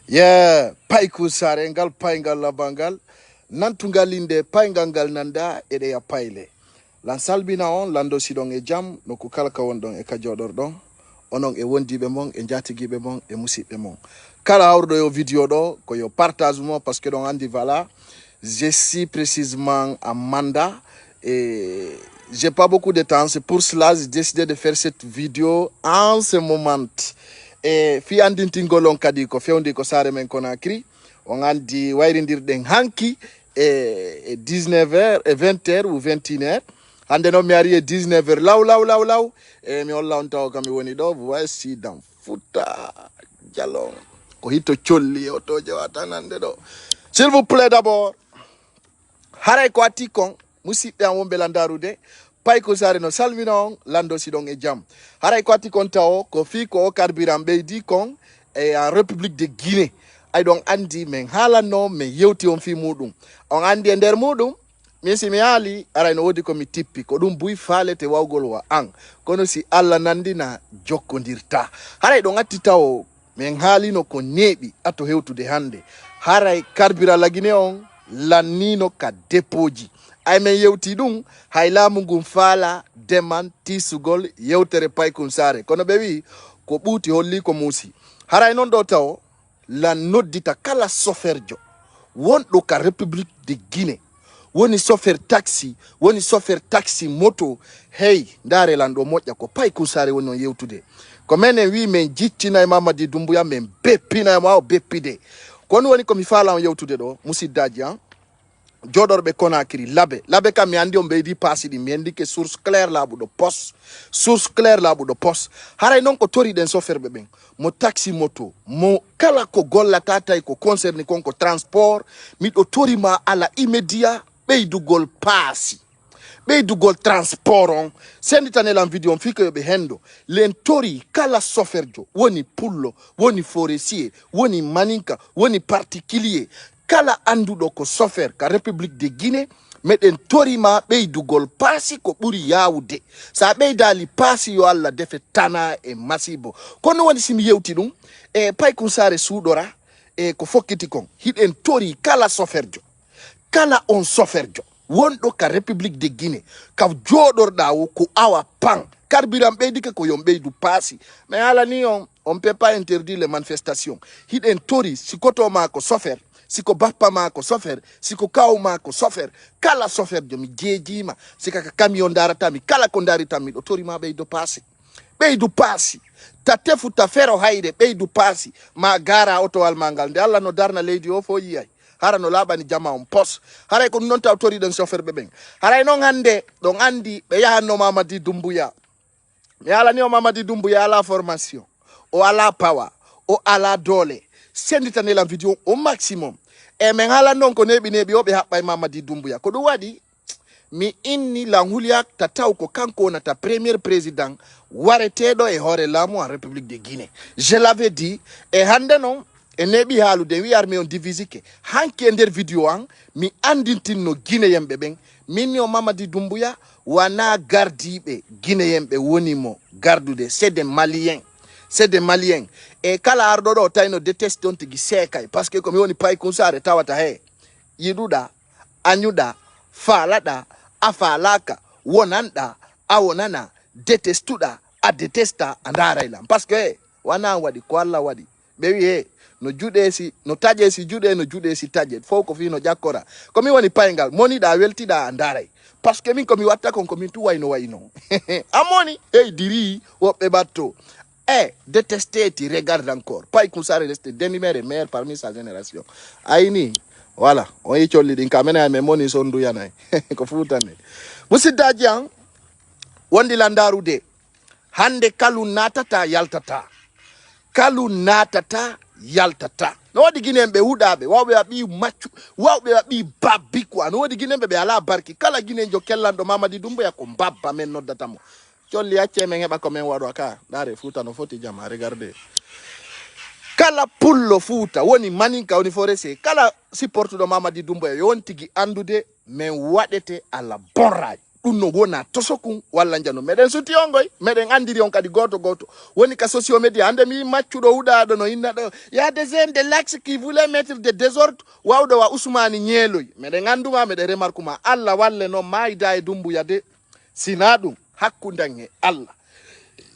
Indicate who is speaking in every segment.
Speaker 1: Yeah, paiku sarengal paingal labangal nantungalinde paingangal nanda ede ya paile. Lan salbina on lando sidon e jam no ku kala ka wondon e ka jodor don onon e wondibe mon e jatigibe mon e musibe mon. Kala hawrdo yo video do ko yo partage mo parce que don andi vala je suis précisément à Manda et j'ai pas beaucoup de temps, c'est pour cela que j'ai décidé de faire cette vidéo en ce moment. E fi andintingolon kadi ko fewndi ko sare men Conakry on andi wayrindirden hanki e 19h et 20h ou 21h hande no mi ari e 19h law e mi holla on taw kam mi woni do voici dans Fouta Djallon ko hitto cholli o to jawatanande do. S'il vous plaît d'abord haray ko atti kon musidɓe an wonɓe landarude pay ko sare no salmina on lando sidon e jam haray ko atti kon taw ko fi ko carburant ɓeydi kon e en République de Guinée ay ɗon andi min haalanno min yewti on fi muɗum on andi e nder muɗum min si mi haali aray no wodi komi tippi ko ɗum buy faalete wawgol wa an kono si Allah nandina jokkodirta haray ɗon atti taw min haalino ko neeɓi ato hewtude hande haray carburant la Guinée on lannino ka depoji ay men yewti ɗum hay laamu ngun faala deman tisugol yewtere paykun sare kono ɓe wi ko ɓuuti holli ko muusi haray noon ɗo taw lan noddita kala soferjo wonɗo ka République de Guinée woni sofer taxi woni sofer taxi moto hey ndaare lan ɗo moƴƴa ko paykun sare woni on yewtude ko menen wi men jictina e Mamadi Doumbouya men beppina e ma o beppide kono woni komi faala on yewtude ɗo musiddaji an jodorɓe Conakry labe kam mi andi on ɓeydi paasi ɗi mi andi ke source claire laaɓuɗo poste haray noon ko toriɗen soferɓe ɓen mo taxi moto mo kala ko gollata tay ko concerni konko transport miɗo torima ala immédiat ɓeydugol paasi ɓeydugol transport on senditanelan vidéo on fika yoɓe hendo len tori kala soferjo woni pullo woni forestier woni maninka woni particulier kala anduɗo ko sofer ka République de Guinée meɗen torima ɓeydugol paasi ko ɓuri yawude sa ɓeydali paasi yo Allah defe tana e masibo kono woni simi yewti ɗum e paykun sare suuɗora e ko fokkiti kon hiɗen tori kala soferjo kala on soferjo wonɗo ka République de Guinée ka joɗorɗa wo ko awa pan carburant ɓeydike ko yon ɓeydu paasi mais ala ni on peut pas interdire les manifestations hiɗen tori sikotoma ko sofer siko bappa ma ko sofer siko kawma ko sofer kala sofer jomi jeejima sika ka camion daratami kala ko daritami ɗo torima ɓeydu paasi ta tefu ta fero hayde ɓeydu paasi ma gara otowal ma ngal nde Allah no darna leydi o fo yiyay hara no laaɓani jama on pos haray ko noon taw toriɗen soferɓe ɓen haray noon hande ɗon andi ɓe yahanno Mamadi Doumbouya mi alani o Mamadi Doumbouya ala formation o ala power o ala doole senditanelan vidéo au maximum e men haala noon ko neeɓi o ɓe haɓɓa e Mamadi Doumbouya ko ɗum waɗi mi inni lan hulyak ta taw ko kanko wonata premier président wareteɗo e hoore laamu en République de Guinée je l'avais dit e hande noon e neeɓi haalude wi armi on divisike hanki e nder vidéo an mi andintinno guinéyemɓe ɓen minni o Mamadi Doumbouya wana gardiɓe guinéyemɓe wonimo gardude c'est des maliens e kala arɗo ɗo tawno déteste on tigi seekay par ce que komi woni paykun sare tawata he yiɗuɗa añuɗa faalaɗa a faalaka wonanɗa a wonana détestuɗa a détesta a daraylam par ce que wana waɗi ko Allah waɗi ɓe wi he no juɗesi no taƴesi juɗe no juɗesi taƴet fof ko fi no ƴakkora komi woni paygal moniɗa weltiɗa a daray par ce que min komi watta kon komin tu wayno amoni hey diri woɓɓe batto détesté, tu regardes encore. Pas écouter ça, rester demi-mère et mère parmi sa génération. Aïni, voilà. On y choli din kamena ya memoni sondu ya nai. Kofutane. Musi dajian, wandi landarude. Hande kalu natata yaltata. No wadi ginembe hudabe. Wawe abi machu. Wawe abi babikwa. No wadi ginembe be ala barki. Kala gine njo kellando Mamadi Doumbouya kumbaba men no datamo. Jolli acce men heɓa komen waɗo ka dare Fouta no foti jama regardez kala pullo Fouta woni maninka woni forestier kala supportuɗo Mamadi Doumbouya yon tigi andude men waɗete ala borraji ɗum no wona tosokun walla jano meɗen suti on goy meɗen andiri on kadi goto goto woni ka socio média hande mi maccuɗo huɗaɗo no innaɗo ya des jeunes de l'axe qui voulait mettre de désordre wawɗo wa Ousmane ñeeloy meɗen anduma meɗen remarque ma Allah walle noon mayida e Dumbuya de sina ɗum hakkudan e Allah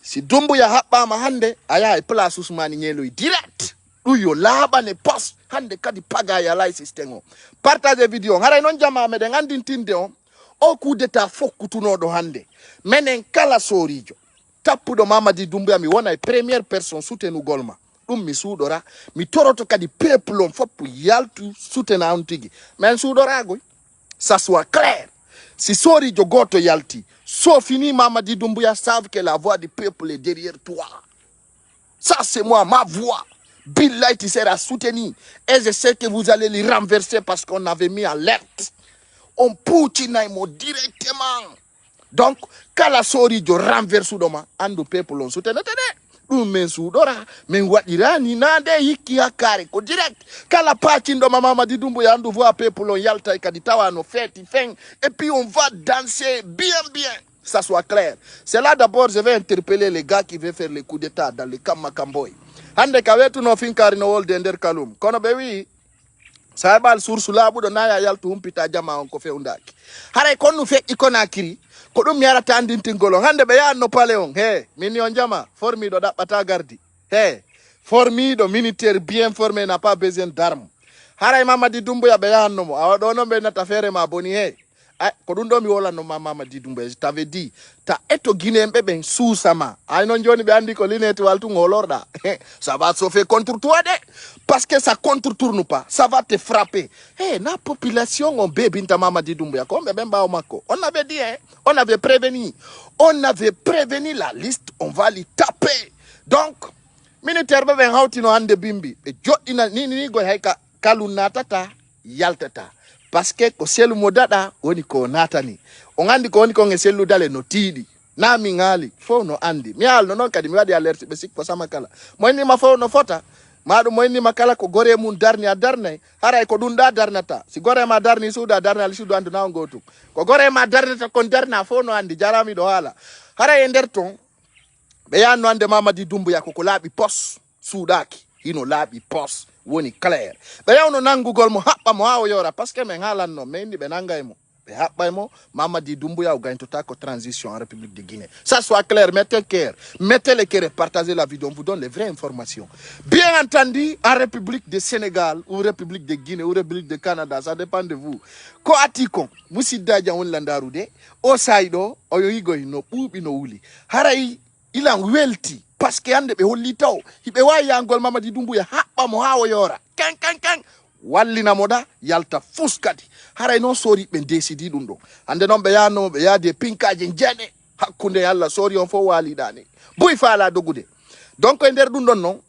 Speaker 1: si Dumbuya haɓɓama hande a yaha e place Ousmane ñeeloy direct ɗum yo laaɓane poste hande kadi paga yalay systéme o partage vidéo on haray noon jama meɗen andintinde on o coup d'état fokkutunoɗo hande menen kala sorijo tappuɗo Mamadi Doumbouya mi wona e première personne soutenugol ma ɗum mi suuɗora mi toroto kadi peuple on foppo yaltu soutena on tigui men suuɗoragoy ça soit clair si sorijo goto yalti so fini Mamadi Doumbouya savent que la voix du peuple est derrière toi ça c'est moi ma voix Billahi tu seras soutenu et je sais que vous allez les renverser parce qu'on avait mis alerte on puccinaymo directement donc kala sorijo renverse ɗoma andu peuple on soutenete de ɗum min suuɗora min waɗirani nande hikki hakkare ko direct kala pacinɗoma Mamadi Doumbouya andu voix peuple on yalta kadi tawano feeti fen et puis on va danser bien ça soit clair c'est là d'abord je vais interpeller les gars qui veulent faire les coups d'état dans le Kamma Kamboy hande ka wetuno finkari no wolde nder kalum kono ɓe wi saibal source laaɓuɗo naya yaltu humpita jama on ko fewndaki haray konnu feƴƴi Conakry ko ɗum mi yarata andintingol on hande ɓe yahanno pale on he min on jama formiɗo ɗaɓɓata gardi he formiɗo militaire bien formé n'a pas besoin d'arme haray Mamadi Doumbouya ɓe yahannomo awa ɗo noon ɓe nata feere ma boni he ko ɗum ɗo mi wolanno Mamadi Doumbouya je t'avais dit ta eto guinéen ɓen suusama ay noon joni ɓe andi ko lineti waltu ngolorɗa ça va se faire contre toi de parce que ça contre-tourne pas ça va te frapper na population on bebinta Mamadi Doumbouya ko ɓe ɓen mbaw makko on avait dit on avait prévenu la liste on va li taper donc militaire ɓen hawtino hande bimbi ɓe joɗɗina ni goy hay kalu natata yaltata parce que ko selu mo daɗa woni ko natani on andi ko woni kon e selludale no tiiɗi na mi ŋaali fof no andi mi haalno noon kadi mi waɗi alerte ɓe sikko sama kala mo innima fof no fota maɗum mo innima kala ko gore mum darni a darnay haray ko ɗum ɗa darnata si gore ma darni suudu a darni ala suudu andu nawo gotum ko gore ma darnata kon darna fof no andi jaramiɗo haala haray e nder ton ɓe yanno ande Mamadi Doumbouya koko laaɓi pos suuɗaki hino laaɓi pos woni clair ɓe yawno nangugol mo haɓɓa mo ha o yora par ce que min haalanno mi indi ɓe nangay mo ɓe haɓɓay mo Mamadi Doumbouya o gagnotota ko transition en République de Guinée ça soit clair mettez le cœur et partagez la vidéo on vous donne les vraies informations bien entendu en République de Sénégal ou République de Guinée ou République de Canada ça dépend de vous ko ati kon musiddaji woni landarude o sayɗo o yoyigoy no ɓuuɓi no wuli haray ilan welti parce que hande ɓe holli taw hiɓe wawi yangol Mamadi Doumbouya haɓɓa mo ha o yora kan wallinamo ɗa yalta fus kadi haray noon sori ɓe décidi ɗum ɗo hande noon ɓe yannomo ɓe yaadi e pinkaji jeɗe hakkude Allah sori on fof waliɗani boy faala dogude donc e nder ɗum ɗon noon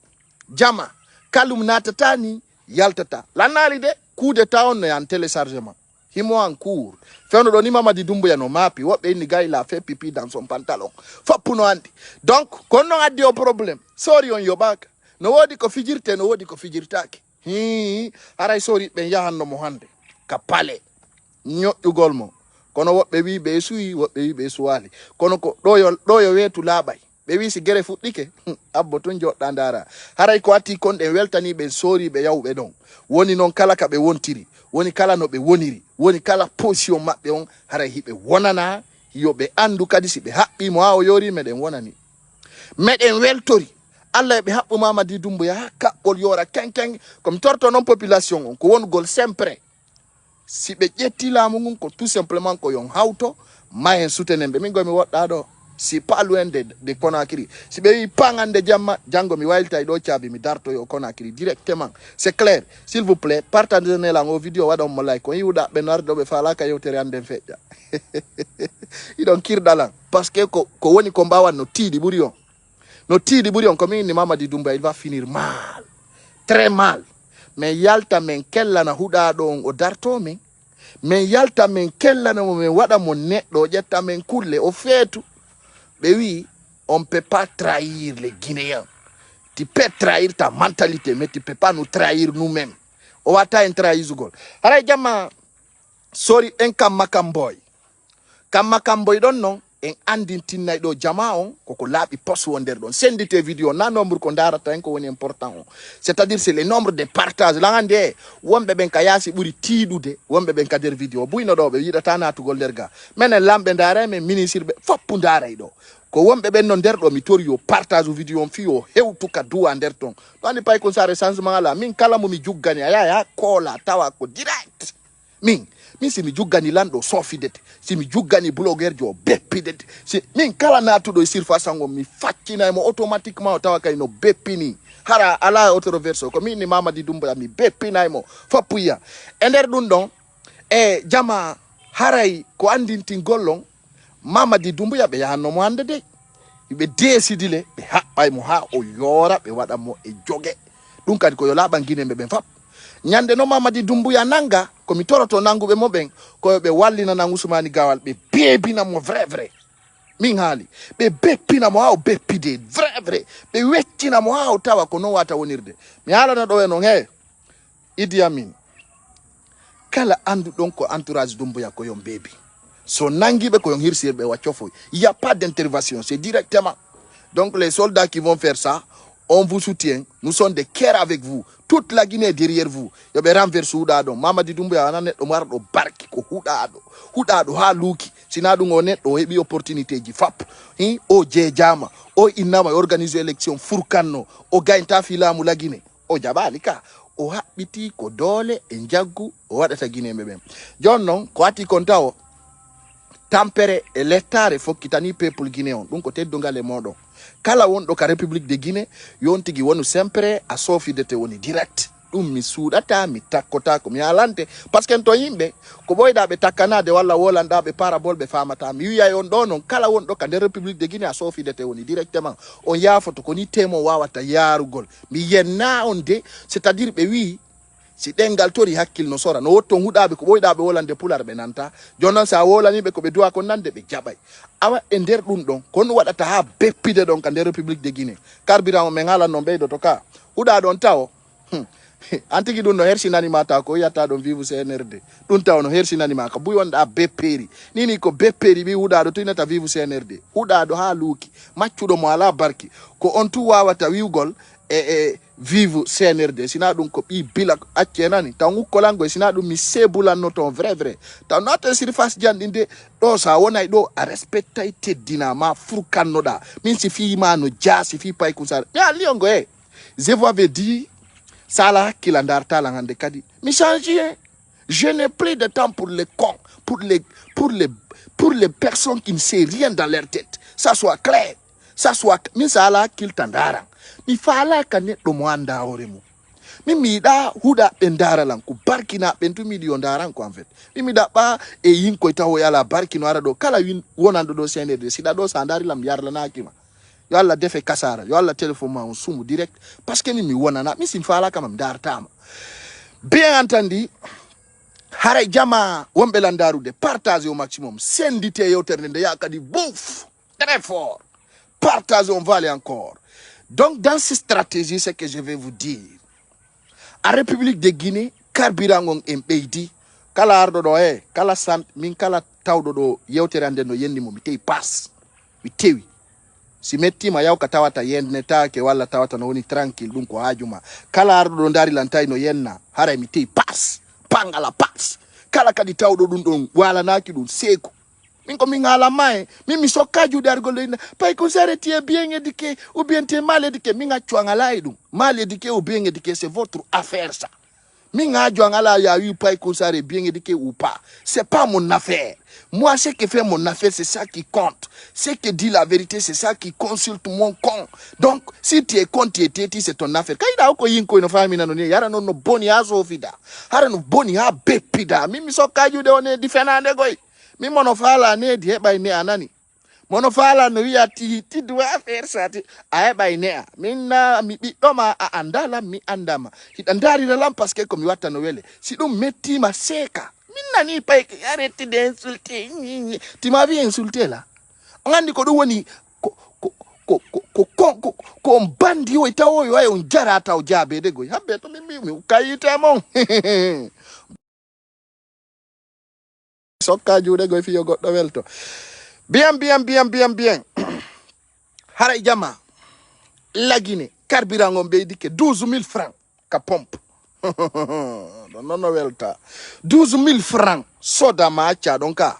Speaker 1: jama kalum natata ni yaltata lannali de coup d'état on en téléchargement himo en cours fewno ɗo ni Mamadi Doumbouya no maapi woɓɓe inni gay la fait pipi dans son pantalon foppu no andi donc kono noon addi o probléme sori on yoɓaka no woodi ko fijirte no woodi ko fijirtake haray sori ɓen yahannomo hande ka pale ñoƴƴugol mo kono woɓɓe wi ɓe suyi woɓɓe wi ɓe suwali kono ko ɗo yo weetu laaɓay ɓe wi si guere fuɗɗike abbo tun joɗɗa ndara haray ko atti kon ɗen weltani ɓen sori ɓe yawɓe ɗon woni noon kala ka ɓe wontiri woni kala no ɓe woniri woni kala position maɓɓe on haray hiɓe wonana yoɓe andu kadi si ɓe haɓɓimo ha o yori meɗen wonani meɗen weltori Allah e ɓe haɓɓu Mamadi Doumbouya ha kaɓɓol yora kenken komi torto noon population on ko wongol sempre si ɓe ƴetti laamu ngun ko tout simplement ko yon hawto ma hen soutenen ɓe min gomi woɗɗa ɗo si pas loin de Conakry si ɓe wi pangande jamma janggo mi waylitay ɗo caabi mi dartoyo Conakry directement c'est clair s'il vous plaît partagez nelan o vidéo waɗa mo like ko yiwɗa ɓe narɗo ɓe falaka yewtere anden feƴƴa iɗon kirɗalan par ce que ko woni ko mbawan no tiiɗi ɓuuri on no tiiɗi ɓuuri on komi inni Mamadi Doumbouya il va finir mal très mal mais yalta men kellana huɗaɗo on o darto men min yalta min kellanamo min waɗa mo neɗɗo o ƴetta min kulle o feetu ɓe wi on peut pas trahir les Guinéens tu peux trahir ta mentalité mais tu peux pas nous trahir nous-mêmes o watta en trahisugol haray jamma sori en Kamma Kamboy kamma kamboy don non en andintinnay do jama on koko laabi post wonder don sendite vidéo na nombre ko darata en ko woni important on c'est-à-dire c'est le nombre de partages la ngande wonbe ben ka yasi buri tidude wonbe ben ka der vidéo buyno do be yidata natugol derga menen lambe ndare men ministre be foppu ndaray do ko wonbe ben no der do mi tori yo partage vidéo on fi o hewtu ka duwa der ton tani pay ko sare changement ala min kala mo mi juggani aya kola tawa ko direct min si mi juggani lando sofidete si mi juggani blogger jo beppidete si min kala natudo surface ngo mi faccina mo automatiquement tawa kay no beppini hara ala autoroverso ko min ni Mamadi Doumbouya mi beppinay mo foppuya e nder dun don e jama haray ko andinti gollon Mamadi Doumbouya be yahanno mo hande de be desidile be habbay mo ha o yora be wada mo e joge dum kadi ko yo laban gine be ben fap nyande no Mamadi Doumbouya nanga ko mi toroto nangube mo ben ko be wallina nang Ousmane Gawal be bebina mo vrai min haali be beppina mo ha o beppide vrai be wettina mo ha o tawa ko no wata wonirde mi halana do en on he Idi Amin kala andu don ko entourage Doumbouya ko yon bebi so nangibe ko yon hirsirbe wacofo il y a pas d'intervention c'est directement donc les soldats qui vont faire ça on vous soutient, nous sommes de cœur avec vous. Toute la Guinée est derrière vous. Yobe renverse Hudado. Mamadi Doumbouya ananet o mardo barki ko Hudado. Hudado ha luki. Sinadu ngonet o hebi opportunité ji fap. O jejama. O inama organiser élection furkano. O gainta filamu la Guinée. O jabalika. O habiti ko dole enjagu o wadata Guinée mebem. John non ko ati kontao tampere e lettare fokkitani peuple guinéen. Donc ko teddongal e modon. Kala wonɗo ka République de Guinée yontigi wonu sempre a sofidete woni direct ɗum mi suuɗata mi takkota ko mi alante parce que to yimɓe ko ɓoyɗaɓe takkanade walla wolanɗaɓe parabole ɓe famata mi wiya on ɗo noon kala wonɗo ka nder République de Guinée a sofidete woni directement on yafoto ko ni temo wawata yarugol mi yenna on de c'est à dire ɓe wi si dengal tori hakkil no sora no wotton huɗaɓe ko ɓoyɗaɓe wolande pular ɓe nanta jonnon sa wolaniɓe ko ɓe duwa ko nande ɓe jaɓay awa e nder ɗum ɗon kono waɗata ha beppide ɗon ka nder République de Guinée carburant o men halan no ɓeydo to ka huɗa ɗon tawo antigi ɗum no hersinanima taw ko yiyatta ɗon vive CNRD ɗum taw no hersinanima ka buy wonɗa bepperi nini ko bepperi ɓi huɗaɗo to inata vive CNRD huɗaɗo ha luuki maccuɗo mo ala barki ko on tu wawata wiwgol vive CNRD sina ɗum ko ɓi bila acce nani taw ngukkolango sina ɗum mi sebulanno ton vrai taw noten surface janɗinde ɗo sa wonay ɗo a respectay teddinama furkannoɗa min si fima no dia si fi pay kusare mi a liongo je vous avais dit sala hakkila dartala hande kadi mi change je n'ai plus de temps pour les cons pour les personnes qui ne savent rien dans leur tête ça soit clair ça soit min sala hakkil tandara mi fala ka neɗɗo mo anda hore mum min mi yiɗa huɗa ɓe daralan ko barkina ɓen tu miɗi yo daran ko en fait min mi ɗaɓɓa e yinkoye taw yala barkino ara ɗo kala win wonanɗo ɗo CNRD siɗa ɗo sa darilam yarlanakima yo Allah defe kasara yo Allah téléphone ma on sumu direct parce que min mi wonana min sin fala kama mi dartama bien entendu haray jama wonɓe landarude partage au maximum sendite yewtere nde ya kadi bouf très fort partage on va aller encore. Donc, dans cette stratégie, c'est que je vais vous dire. En République de Guinée, carburant on mbeydi, kala ardo do kala sant, min kala tawdo do yewtere ande no yendi mo mi tey pass. Mi tewi. Si metti ma yaw ka tawata yende take wala tawata no woni tranquille dum ko hajuma. Kala ardo do ndari lantay no yenna, hara mi tey pass. Pangala pass. Kala kadi tawdo dum don wala naki dum seku. Min ko min ala mai min mi sokka juude argol ina pay ko sare tu es bien éduqué ou bien tu es mal éduqué min a cuangala idum mal éduqué ou bien éduqué c'est votre affaire ça min a juangala ya wi pay ko sare bien éduqué ou pas c'est pas mon affaire moi ce qui fait mon affaire c'est ça qui compte ce qui dit la vérité c'est ça qui consulte mon con donc si tu es con tu es teti c'est ton affaire kayda ko yinko no famina no yara non no boni ha sofida hara no boni ha beppida min mi sokka juude on di fenande goy mi monofala ne di heɓay ne a nani monofala no wiya ti doit faire ça a heɓay ne a min na mi ɓiɗɗoma a andala mi andama hiɗa dariralam parce que komi watta no wele si ɗum mettima seeka min nani pay arrêtez d'insulter tu m'as vu insulter là on andi ko ɗum woni ko on bandi o tawoyo ay on jara taw jaabede goy habbe to min mi kayite mon sokka juude go fiyo goddo welto bien haray jama lagine carburant on beydike 12 000 francs ka pompe non welta 12 000 francs soda ma acca donka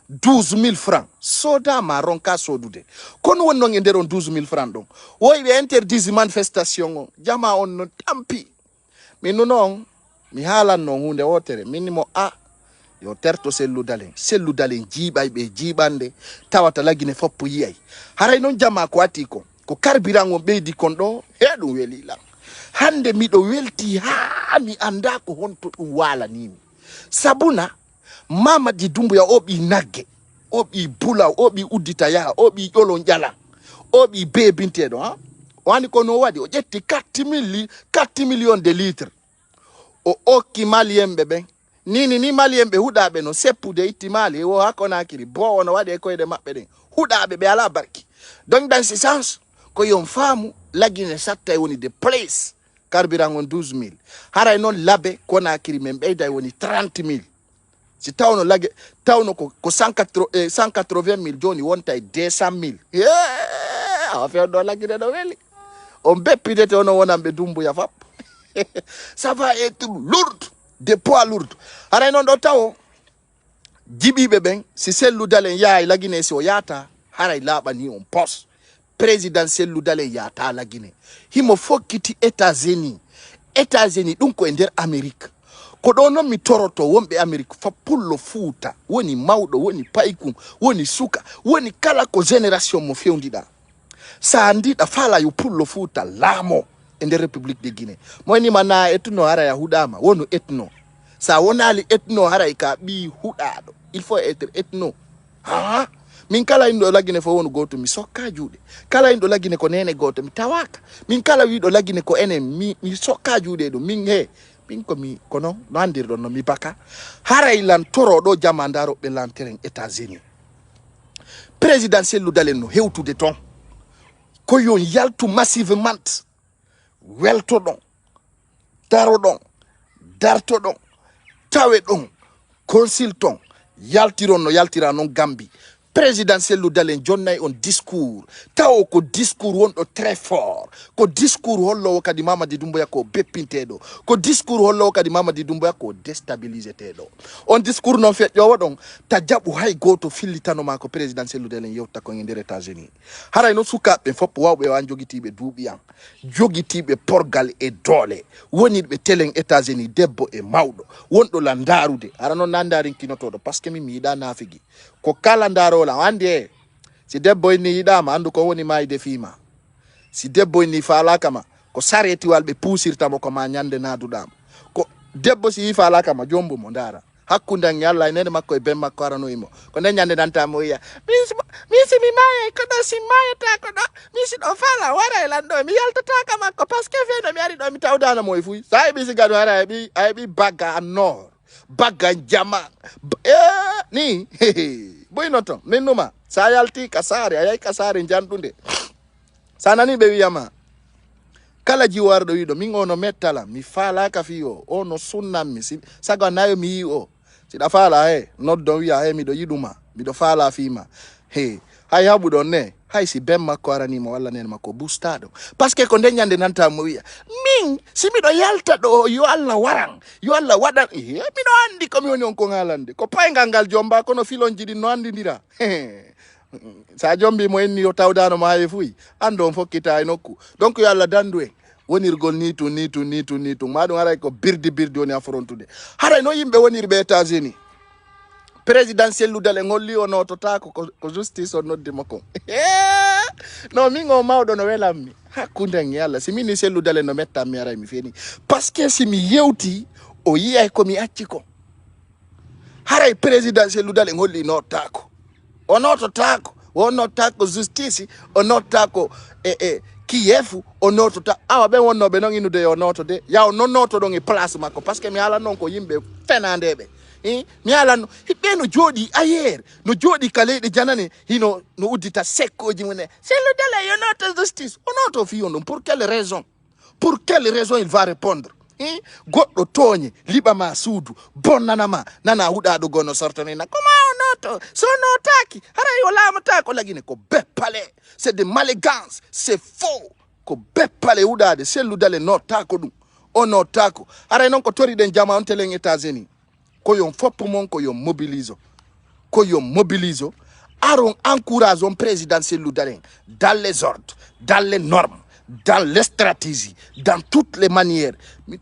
Speaker 1: 12 000 francs soda ma ronka sodude kono wonno nge nderon 12 000 francs don woy be interdit manifestation on jama on no tampi min non mi halan no hunde wotere minimo yo terto sellu dalen jibay be jibande tawata lagine foppo yiyay haray non jama ko ati ko carburant on beydi kon do hedum welila hande mido welti ha mi anda ko honto dum wala nimi sabuna Mamadi Doumbouya obi nagge obi bula obi udita ya obi yolo njala obi bebintedo ha wani ko no wadi o jetti 4 millions de litres o okki maliyembe ben ni maliyembe hudabe no seppude itti mali o hakona akiri bo ono wadi ko de mabbe den hudabe be ala barki donc dans ce sens ko yon famu lagine satta woni de place carburant on 12 000 haray non labe kona akiri membe day woni 30 000 si tawno lage tawno ko 180 000 joni wonta 200 000 affaire do lagine do weli on beppidete ono wonambe Doumbouya fap ça va être lourd de poids lourd haray non do tawo jibibe ben si sellu dalen yaay lagine si o yata haray labani on poste président sellu dalen yata lagine himo fokkiti États-Unis dum ko ender Amerique ko do non mi toroto wonbe Amerique fa pullo fuuta woni mawdo woni paykum woni suka woni kala ko génération mo fewndida sa andida fala yu pullo fuuta lamo ender République de Guinée moni mana etno hara ya hudama wonu etno sa wonali etno hara ka bi hudado il faut être etno min kala indo lagine fo wonu goto mi sokka juude kala indo lagine ko nene goto mi tawaka min kala wido lagine ko enen mi sokka juude do min ko mi kono no andir don no mi baka haray lan toro do jamandaro be lanteren États-Unis présidentiel dalen no hewtude ton ko yon yaltu massivement welto don taro don darto don tawe don consultant yaltiron no yaltira non Gambie présidentiel dalen jonnay on discours taw ko discours wondo très fort ko discours hollo kadi Mamadi Doumbouya ko beppintedo ko discours hollo kadi Mamadi Doumbouya ko déstabilisetedo on discours non fait yo wadon ta jabu hay goto fillitano ma ko présidentiel dalen yewta ko ngender États-Unis haray no sukabe fop wawbe wan jogitibe duubiyan jogitibe porgal e dole woni be telen États-Unis debbo e mawdo wondo la ndarude ara non nandarin kinotodo parce que mi miida nafigi ko kala ndarola wande si debbo ni yidama andu ko woni mayde fima si debbo ni fala kama ko sareti walbe pusirta mo ko ma nyande nadudam ko debbo si fala kama jombo mo ndara hakkunde nyalla nene makko e ben makko arano imo ko ne nyande danta mo ya misi mi maye ko do si maye ta ko do misi do fala wara e lando mi yaltata kama ko parce que feno mi ari do mi tawdana mo e fuy sai bisi gado ara ay bi baga nord baga jama ni boy noton menuma sa yalti kasare ayay kasare jandunde sanani be wiyama kala jiwardo wido min ono metala mi fala ka fiyo ono sunnam mi saga nayo mi o si da fala noddo wiya mi do yiduma mi do fala fima hay habudo ne hay si bemma ko arani mo walla nen mako bustado parce que ko nyande nanta mo wiya min si mi do yalta do yo Allah waran yo Allah wadan mi do andi ko mi woni on ko ngalande ko paygal ngal jomba kono filon jidi no andindira sa jombi mo enni yo tawdano ma e fuyi ando on fokkita e nokku donc yo Allah dandu en wonirgol nitu madum haray ko birdi woni affrontude haray no yimbe wonirbe États-Unis présidentiel dalen holli o notota ko justice on noddi makko no mingo mawdo no welammi hakkunde yalla si mini sellu dalen no metta mi aray mi feni parce que si mi yewti o yiyay ko mi acci ko haray présidentiel dalen holli notako o nototako o notako justice o notako kiyefu o notota awa ben wonno be non inude yo notode yaw non noto don e place makko parce que mi ala non ko yimbe fenandebe mi ala no hibbe no jodi ayer no jodi kalede janane hino no udita sekkoji mune c'est le délai yo noto justice o noto fi on pour quelle raison il va répondre Goɗɗo toñe liɓa ma suudu bonnanama nana huɗaɗo gono sortonina koma o noto so notaki haray o lamata ko lagine ko beppale c'est de malégance c'est faux ko beppale huɗade selludale notako ɗum o notako haray noon ko toriɗen jama on telen États-Unis ko yon foppu mon ko yon mobilise aron encourage on président selludalen dans les ordres dans les normes dans les stratégies, dans toutes les manières.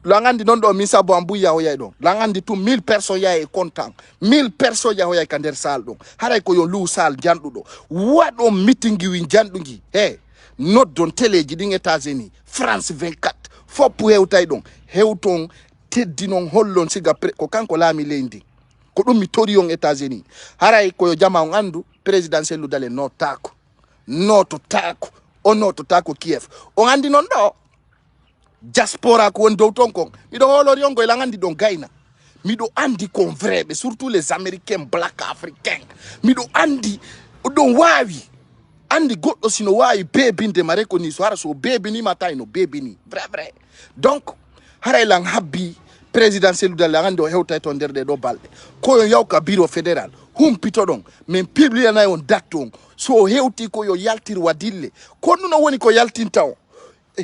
Speaker 1: Langandi non do misa bo ambu ya hoya don. Langandi tu 1000 personnes ya e content. 1000 personnes ya hoya kander sal don. Haray ko yo lu sal jandu do. Wado meeting wi jandu ngi. Hey, not don teleji ding États-Unis, France 24. Fopu hewtay don. Hewton teddi non hollon siga ko kanko lami lendi. Ko dum mi tori on États-Unis. Haray ko yo jama on andu présidentiel lu dale no tako. No to tako. Ono to tako Kiev on andi non do diaspora ko on dow ton kon mido holori on go ilangandi don gaina mido andi kon vrebe surtout les américains black africains mido andi don wawi andi goddo sino wawi bebinde mare ko ni so ara so bebi ni matay no bebi ni vrai donc haray lang habbi présidentiel de la rando hewta to der de do balde ko yo yawka bureau fédéral humpito don men publier na on date on so hewti ko yo yaltir wadille ko nuno woni ko yaltinta o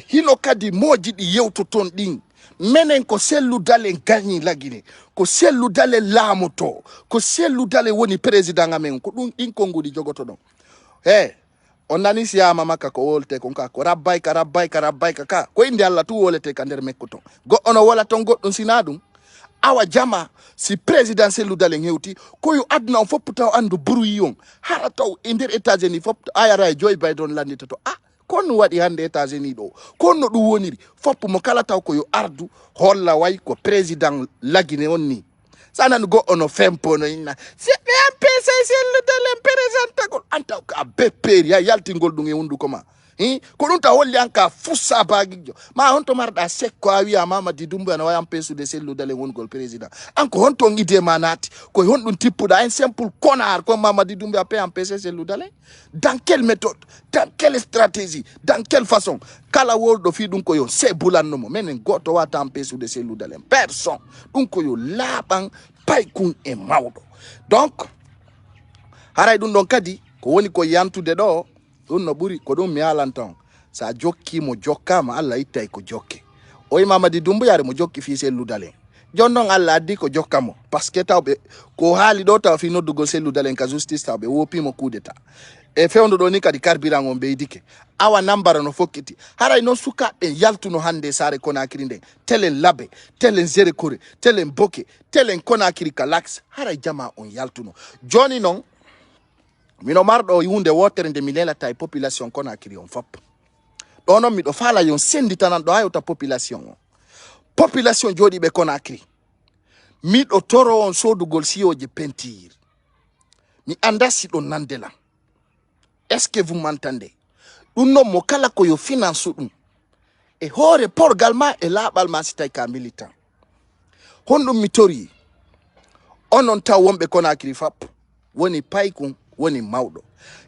Speaker 1: hino kadi moji di yewto ton din menen ko sellu dale gagni lagine ko sellu dale lamoto ko sellu dale woni président amen ko dum din ko ngudi jogoto don on nani siyama makka ko wolte kon ka ko rabbayka ka ko indi Allah tu wolete ka nder mekko ton go ono wala ton goddon sinadum awa jama si présidentiel dalen hewti ko yo adna on fopputa andu bruit yon hara taw e nder États-Unis fopputa ayara Joe Biden landita to konno wadi hande États-Unis do konno du woniri foppu mo kala taw ko yo ardu holla way ko président lagine onni sanan go ono fempo no inna se be MPC le dalen président ko anta ka bepperi ya yaltingol dum e wundu koma ko dum ta holli anka fussa bagijo ma honto marda sekko awi amama di dumbu na wayam pesu de sellu dale wongol président anko honto ngide manati ko hondum tippuda un simple connard comme Mamadi Doumbouya pe en PC sellu dale dans quelle méthode dans quelle stratégie dans quelle façon kala woldo fi dum ko yo se bulanno mo menen goto wata en pesu de sellu dale personne dum ko yo laban paykun e mawdo donc haray dum don kadi ko woni ko yantude do dum no buri ko dum mi alanton sa jokki mo jokkama Allah ittay ko jokke o Mamadi Doumbouya mo jokki fi sellu dale jonnon Allah addi ko jokkamo parce que tawbe ko haali do taw fi noddugol sellu dalen ka justice tawbe wopi mo coup d'état e fewndo do ni kadi carburant on beydike awa nambara no fokkiti haray non sukaɓe yaltuno hande sare Conakry nden telen labe telen zere kore telen boke telen Conakry ka lax haray jama on yaltuno joni non mino marɗo yunde wotere nde mi lelata e population Conakry on fop ɗo noon miɗo faala yon senditanan ɗo hayota population jodi be Conakry miɗo toro on sodugol siyoje peinture mi anda si ɗon nandela est-ce que vous m'entendez ɗum non mo kala ko yo finance ɗum e hoore porgal ma e laaɓal ma si tawi ka militant honɗum mi tori onon taw wonɓe Conakry fap woni paykun woni mawɗo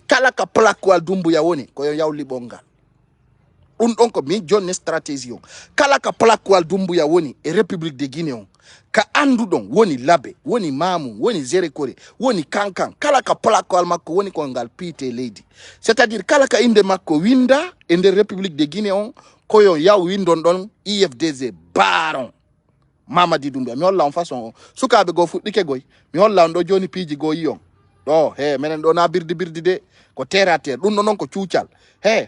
Speaker 1: kala ka plaquewal Doumbouya woni koyo yawli ɓongal ɗum ɗon ko min jonni stratégie on kala ka plaquewal Doumbouya woni e République de Guinée on ka anduɗon woni labe woni mamu woni zerekore woni kankan kala ka plaquewal makko woni ko ngal piite leydi c'est-à-dire kala ka inde makko winda e nder République de Guinée on koyo yaw windon ɗon IFDG baron Mamadi Doumbouya mi holla on façon sukaɓe go fuɗɗike goy mi holla on ɗo joni piiji go yi on ɗo menen ɗo na birdi de ko terre à terre ɗum ɗo noon ko cuucal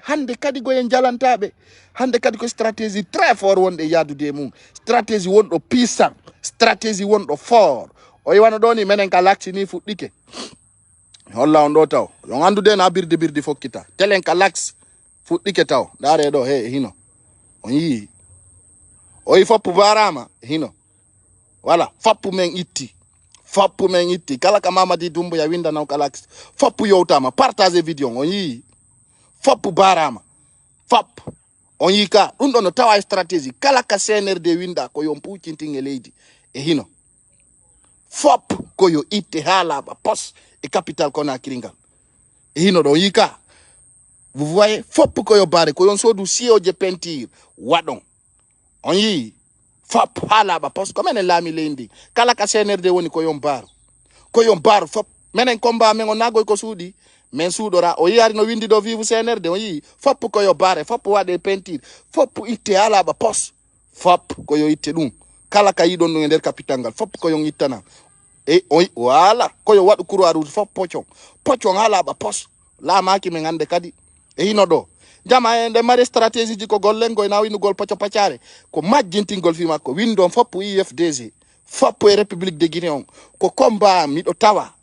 Speaker 1: hande kadi goyen jalantaɓe hande kadi ko stratégie très fort wonɗe yadude mum stratégie wonɗo puissant stratégie wonɗo fort o yiwano ɗo ni menen ka laksi ni fuɗɗike holla on ɗo taw on andude na birdi fokkita telen ka laks fuɗɗike taw dare ɗo hino on yi o yi foppu barama hino voilà foppu men itti kala ka Mamadi Doumbouya winda naw ka laks foppu yowtama partager vidéo on yi foppu barama on yi ka ɗum ɗo no tawa stratégie kala ka CNRD winda ko yon puccintin e leydi e hino fop ko yo itte ha laaɓa pos e capital Conakry ngal e hino ɗo yi ka vous voyez fop ko yo bare ko yon sodu siyoje peinture waɗon on yi fop hala ba pos ko menen lami lendi kala ka CNRD woni ko yombar fop menen combat men on nagoy ko suudi men suudora o yari no windi do vivu CNRD o yi fop ko yo bare fop wade peinture fop itte hala ba pos fop ko yo itte dum kala ka yidon no nder capitangal fop ko yo ittana e o wala ko yo wadu kuru aru fop pochon hala ba pos la maki men ande kadi e hino do jama ende mari stratégie ji ko gollengo na winu gol pocho pachare ko majjintingol fi makko windon fop IFDG fop e République de Guinée on ko combat mi do tawa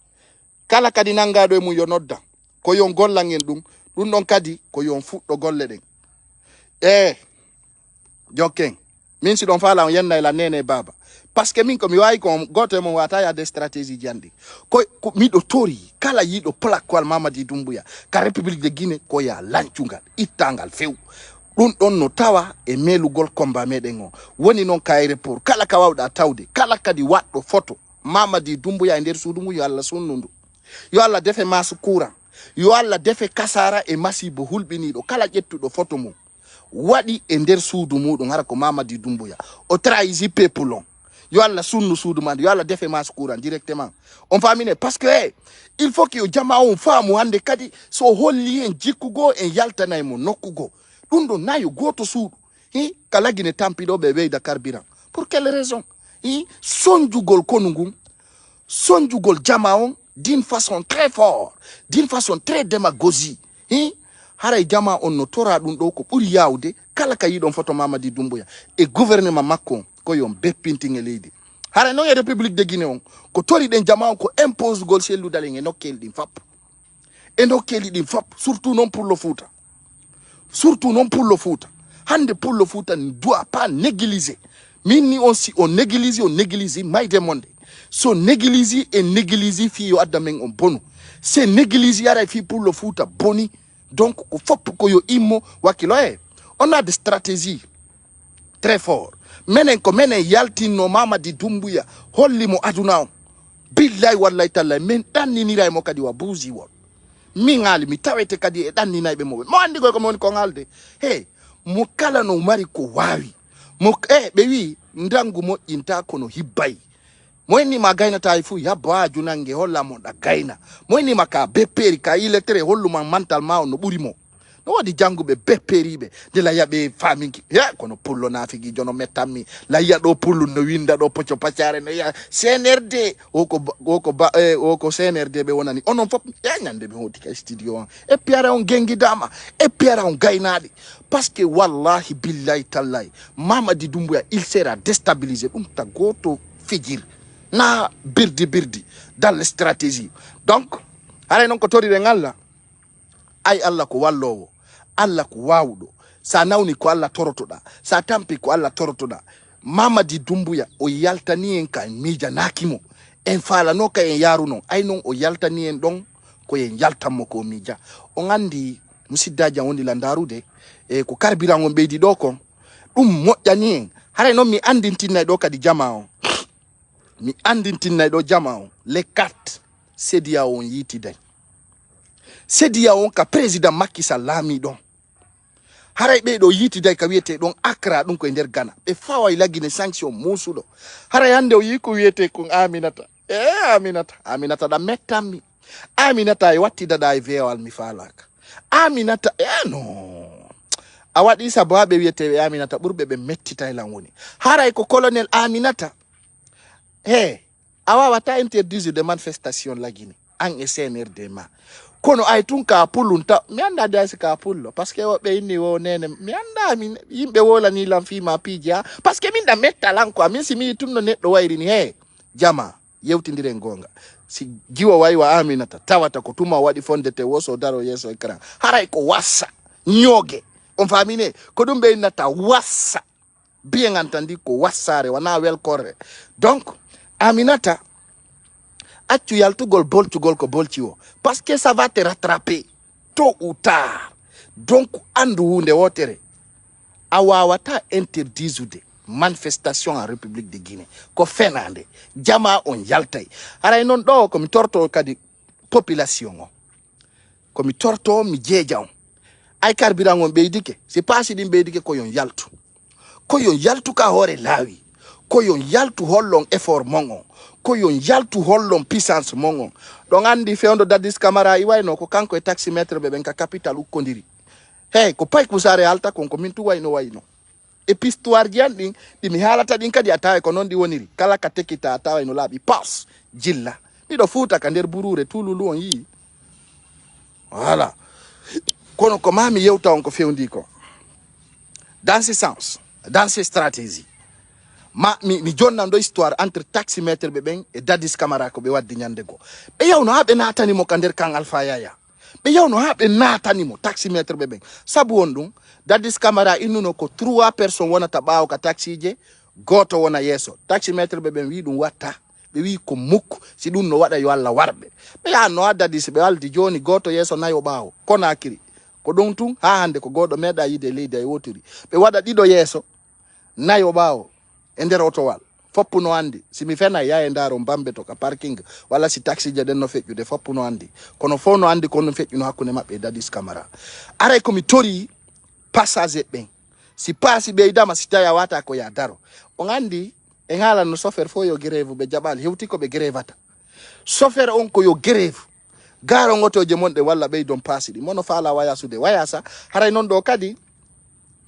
Speaker 1: kala kadi nangado e mu yo nodda ko yon gollangen dum don kadi ko yon fuddo golle den jokken min si don fala on yenna la nene baba parce que min ko mi wayi ko goto mo wata ya des stratégie jandi ko mi do tori kala yido plakwal Mamadi Doumbouya ka République de Guinée ko ya lancungal itangal few don no tawa e melugol combat meden on woni non kayre pour kala ka wawda tawde kala kadi waddo photo Mamadi Doumbouya e nder suudu mu yo Allah sunnundu yo Allah defe masu courant yo Allah defe kasara e masibo hulbinido kala jettudo photo mu wadi e nder suudu mudum hara ko Mamadi Doumbouya o trahisi peuple on yo Allah sunnu suudu man yo Allah defe masu courant directement on famine parce que il faut que jama on faamu hande kadi so holli en jikkugo en yaltanay mo nokkugo dum do nayo goto suudu kala gine tampido be da carburant pour quelle raison sonjugol konungum sonjugol jama on d'une façon très fort d'une façon très démagogie haray jama on no tora dum do ko buri yawde kala ka yidon photo Mamadi Doumbouya e gouvernement makko ko yon beppintinge leydi haray no e République de Guinée on ko tori den jama on ko impose gol sellu dalenge nokkel din fap e nokkel din fap surtout non pour le foot hande pour le foot ne doit pas négliger minni on si on néglige mayde monde so néglige et néglige fi yo adamen on bonu c'est néglige ara fi pour le foot boni donc ko fop ko yo immo wakilo on a des stratégies très fort menen yaltino Mamadi Doumbouya holli mo aduna on billahi wallahi taala men danninira mo kadi wa buzi won mi ngali mi tawete kadi e danninaybe mo andi ko mon ko ngalde mo kala no mari ko wawi mo be wi ndangu mo inta kono hibbay moyni ma gayna tay fu yabba junange holla mo da gayna moyni maka bepperi ka iletere hollu man mental ma no buri mo no wadi jangube bepperibe de la yabe famingi kono pullo nafigi jono metami la yado pullu no winda do pocho pacare no ya CNRD oko CNRD be wonani onon fop nyande be hoti ka studio e piara on gengi dama e piara on gaynade parce que wallahi billahi tallahi Mamadi Doumbouya il sera déstabilisé ta goto figir na birdi dans les stratégies donc haray non ko tori de ngalla ay Allah ko wallowo Allah ko wawdo sa nawni ko Allah torotoda sa tampi ko Allah torotoda Mamadi Doumbouya o yaltani en ka mija nakimo en fala no ka en yaruno ay non o yaltani en don ko en yaltammo ko mija on andi musiddaja woni la ndarude e ko carburant on beedi do kon dum moƴƴani en haray non mi andintinay do kadi jama on mi andintinay do jama on les cartes sedia on yitiday sedia on ka président Macky Sall lami don haray be do yitiday ka wiete don Accra dum ko e nder Ghana be faway lagine sanction musudo haray hande o yiko wiete ko Aminata da mettami Aminata e watti dada e veewal mi falaka Aminata no a wadi sababe wiete Aminata burbe be mettitay lan woni haray ko colonel Aminata awa wata interdire de manifestation la Guinée en CNRD ma kono ay tun ka pulunta mi anda da ka pullo parce que be inni wo nene mi anda min yimbe wola ni lam fi ma pija parce que min da metta lan ko min si mi tunno neddo wayri ni jama yewtindire gonga si jiwa way wa Aminata tawata ko tuma wadi fondete woso daro yeso ekran haray ko wassa nyoge on famine ko dum be nata wassa bien entendu ko wassare wana wel korre donc Aminata accu yaltugol boltugol ko bolciwo parce que ça va te rattraper tôt ou tard donc andu hunde wotere awawata interdisude manifestation en République de Guinée ko fenande jama on yaltay haray non do ko mi torto kadi population o ko mi torto mi jeeja on ay carburant on beydike c'est pas si dim beydike ko yon yaltu ka hore lawi ko yon yaltu hollon effort mongon ko yon yaltu hollon puissance mongon don andi fewndo Dadis Camara iwayno ko kanko e taximetre be ben ka capital ukkondiri hey ko pay kusare alta kon ko min tu wayno e histoire jandi di mi halata din kadi atawe ko non di woniri kala ka tekita atawe no labi pass jilla dido futa ka nder burure tululu on yi voilà kono ko mami yewta on ko fewndi ko dans ce sens dans ces stratégies mi jonnando histoire entre taximetre be ben e Dadis Camara ko be waddi nyande go be yawno habe natani mo kander kan Alpha Yaya be yawno habe natani mo taximetre be ben sabu on dum Dadis Camara innuno ko 3 personnes wonata baaw ka taxi je goto wona yeso taximetre be ben wi dum watta be wi ko mukk si dum no wada yo Allah warbe be ya no Dadis be waldi joni goto yeso nayo baaw kona kiri ko don tun ha hande ko godo meda yide leydi ay wotiri be wada dido yeso nayo baaw ender otowal foppu no andi si mi fena ya e ndaro mbambe to ka parking wala si taxi je den no fejjude foppu no andi kono fo no andi kono fejjuno hakkunde mabbe Dadis Camara aray ko mi tori passage ben si pasi be idama si taya wata ko ya daro on andi e ngala no sofer fo yo grève be jabal hewti ko be grèvata sofer on ko yo grève garo ngoto je monde walla be don pasi di mono fala waya sude waya sa haray non do kadi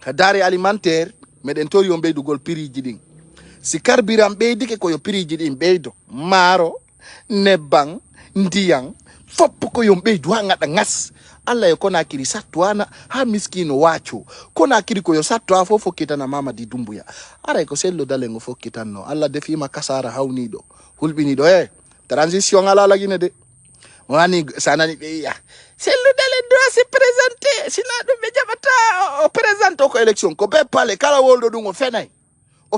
Speaker 1: ka dare alimentaire meden tori on be dugol prix jidin si carburant beydike ko yo prix jidin beydo maro nebang ndiyang fop ko yo beydu ha ngada ngas alla yo kona kiri satwana ha miskino wacho kona kiri ko yo satwa fofo kitana Mamadi Doumbouya ara ko sello dalengo fo kitanno alla defima kasara hawnido hulbinido transition ala lagine de wani sanani be ya sello dalen doit se présenter sina dum be jabata o présente ko élection ko be pale kala woldo dum o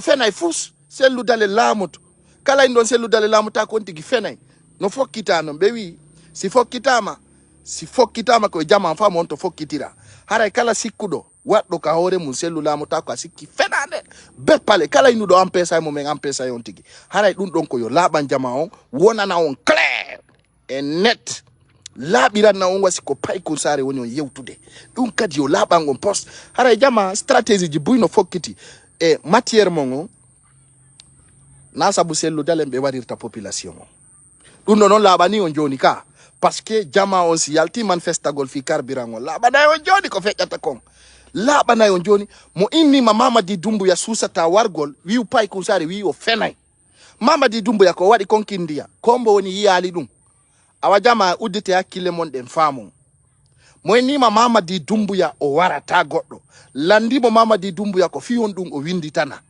Speaker 1: fenay fus sellu dale lamuto kala indon sellu dale lamuta ko tigi fenay no fokkitano be wi si fokkitama ko jama fa mon to fokkitira haray kala sikkudo waddo ka hore mun sellu lamuta ko sikki fenande be pale kala inudo ampesa mo men ampesa on tigi haray dum don ko yo laban jama on wonana on clair et net labiran na on wasi ko pay ko sare woni on yewtude dum kadi yo laban on post haray jama stratégie ji buyno fokkiti e matière mongo na sabu sellu dalen be wadirta population dum non labani on joni ka parce que jama on si yalti manifestagol fi carburant on labana on joni ko feccata kon labana on joni mo inni Mamadi Doumbouya susata wargol wi pay ko sare wi o fenay Mamadi Doumbouya ko wadi konkindiya kombo woni yiyali dum awa jama uddite hakkille mon den faamon mo inni Mamadi Doumbouya o warata goddo landimo Mamadi Doumbouya ko fi on dum o winditana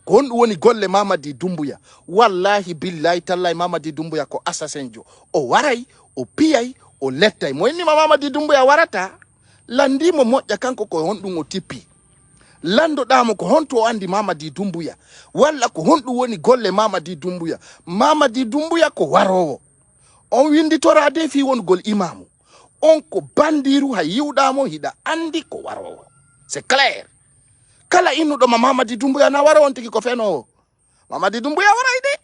Speaker 1: ko hon woni golle Mamadi Doumbouya wallahi billahi tallahi Mamadi Doumbouya ko assassin jo o waray o piyay o lettay mo inni Mamadi Doumbouya warata landimo moƴƴa kanko ko hon dum o tippi landoɗamo ko honto o andi Mamadi Doumbouya walla ko honɗum woni golle Mamadi Doumbouya Mamadi Doumbouya ko warowo on winditorade fi wongol imamu on ko bandiru ha yiwɗamo hiɗa andi ko warowo c'est clair kala innuɗo Mamadi Doumbouya na waro on tigi ko fenowo Mamadi Doumbouya waray de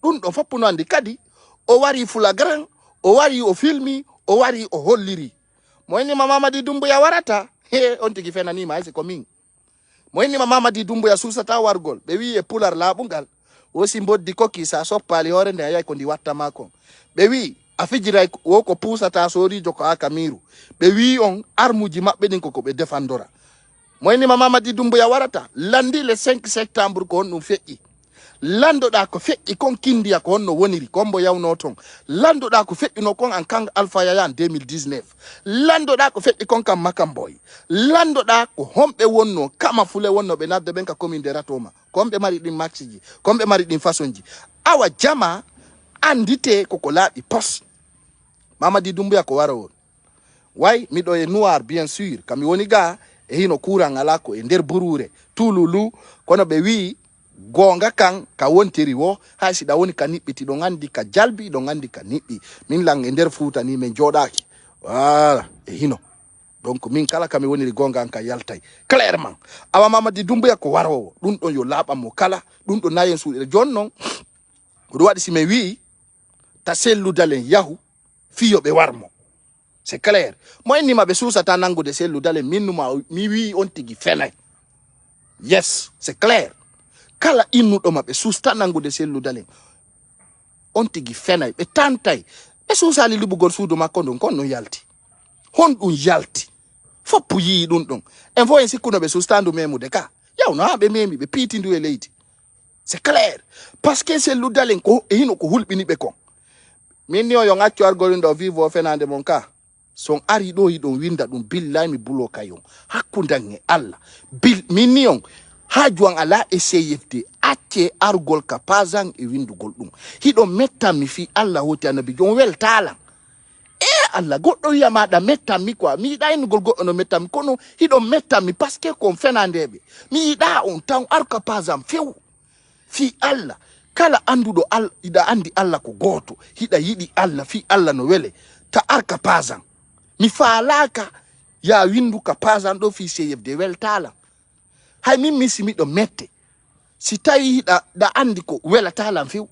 Speaker 1: ɗum ɗo foppuno andi kadi o wari flagrant o wari o filmi o wari o holliri mo innima Mamadi Doumbouya warata on tigi fenanima haysi ko min mo innima Mamadi Doumbouya susata wargol ɓe wi e pular laaɓungal wosi mboddi kokki sa soppali hoore nde a yay ko ndi watta makon ɓe wi a fijiray wo ko pusata sorijo ko aka miru ɓe wi on armuji maɓɓe ɗin koko ɓe defandora mo innima Mamadi Doumbouya warata landi le 5 septembre ko honɗum feƴƴi landoɗa ko feƴƴi kon kindiya ko honno woniri kombo yawno ton landoɗa ko feƴƴino kon an kan Alpha Yaya en 2019 landoɗa ko feƴƴi kon kam Makamboy landoɗa ko homɓe wonno kama fule wonno ɓe nadde ɓen ka commune de Ratoma komɓe mari ɗin maxiji komɓe mari ɗin façon ji awa jama andite koko laaɓi pos Mamadi Doumbouya ko waro on way miɗo e noir bien sûr kami woni ga e hino courant ala ko e nder burure tululu kono ɓe wi gonga kan ka wontiri wo hay siɗa woni ka niɓɓiti ɗo gandi ka jalbi ɗo gandi ka niɓɓi min lang e nder Fuuta ni min joɗaki voilà e hino donc min kala kami woniri gonga an ka yaltay clairement awa Mamadi Doumbouya ko warowo ɗum ɗon yo laaɓan mo kala ɗum ɗo nayen suuɗere joni noon ɗum waɗi simi wi ta selludalen yahu fiyo ɓe warmo c'est clair mo innima ɓe susata nangude selludalen minnuma mi wi on tigi fenay yes c'est clair kala innuɗo maɓɓe sustanangude selludalen on tigi fenay ɓe tantay ɓe susali liɓugol suudu makko ɗum kon ɗum yalti hon ɗum yalti foppu yii ɗum ɗon en fo en sikkuno ɓe sustandu memude ka yawno ha ɓe memi ɓe piitindu e leydi c'est clair parce que selludalen ko e hino ko hulɓini ɓe kon min ni o yo accu argol ɗo vivo fenande mon ka son ari ɗo yiɗon winda ɗum billahi mi bulo kayon hakkudan e Allah min ni on ha juwan ala e seyefde acce argol ka pasan e windugol ɗum hiɗon mettanmi fi Allah hoti annabi jon weltalan Allah goɗɗo wiya maɗa mettanmi quoi mi yiɗa innugol goɗɗo no mettanmi kono hiɗon mettanmi parce que kon fenandeɓe mi yiɗa on taw arka pasan few fi Allah kala anduɗo hiɗa andi Allah ko goto hiɗa yiɗi Allah fi Allah no wele ta arka pasan mi falaka ya windu ka pasan ɗo fi seyefde weltalan hay min misi miɗo mette si tawi hiɗa andi ko welatalan few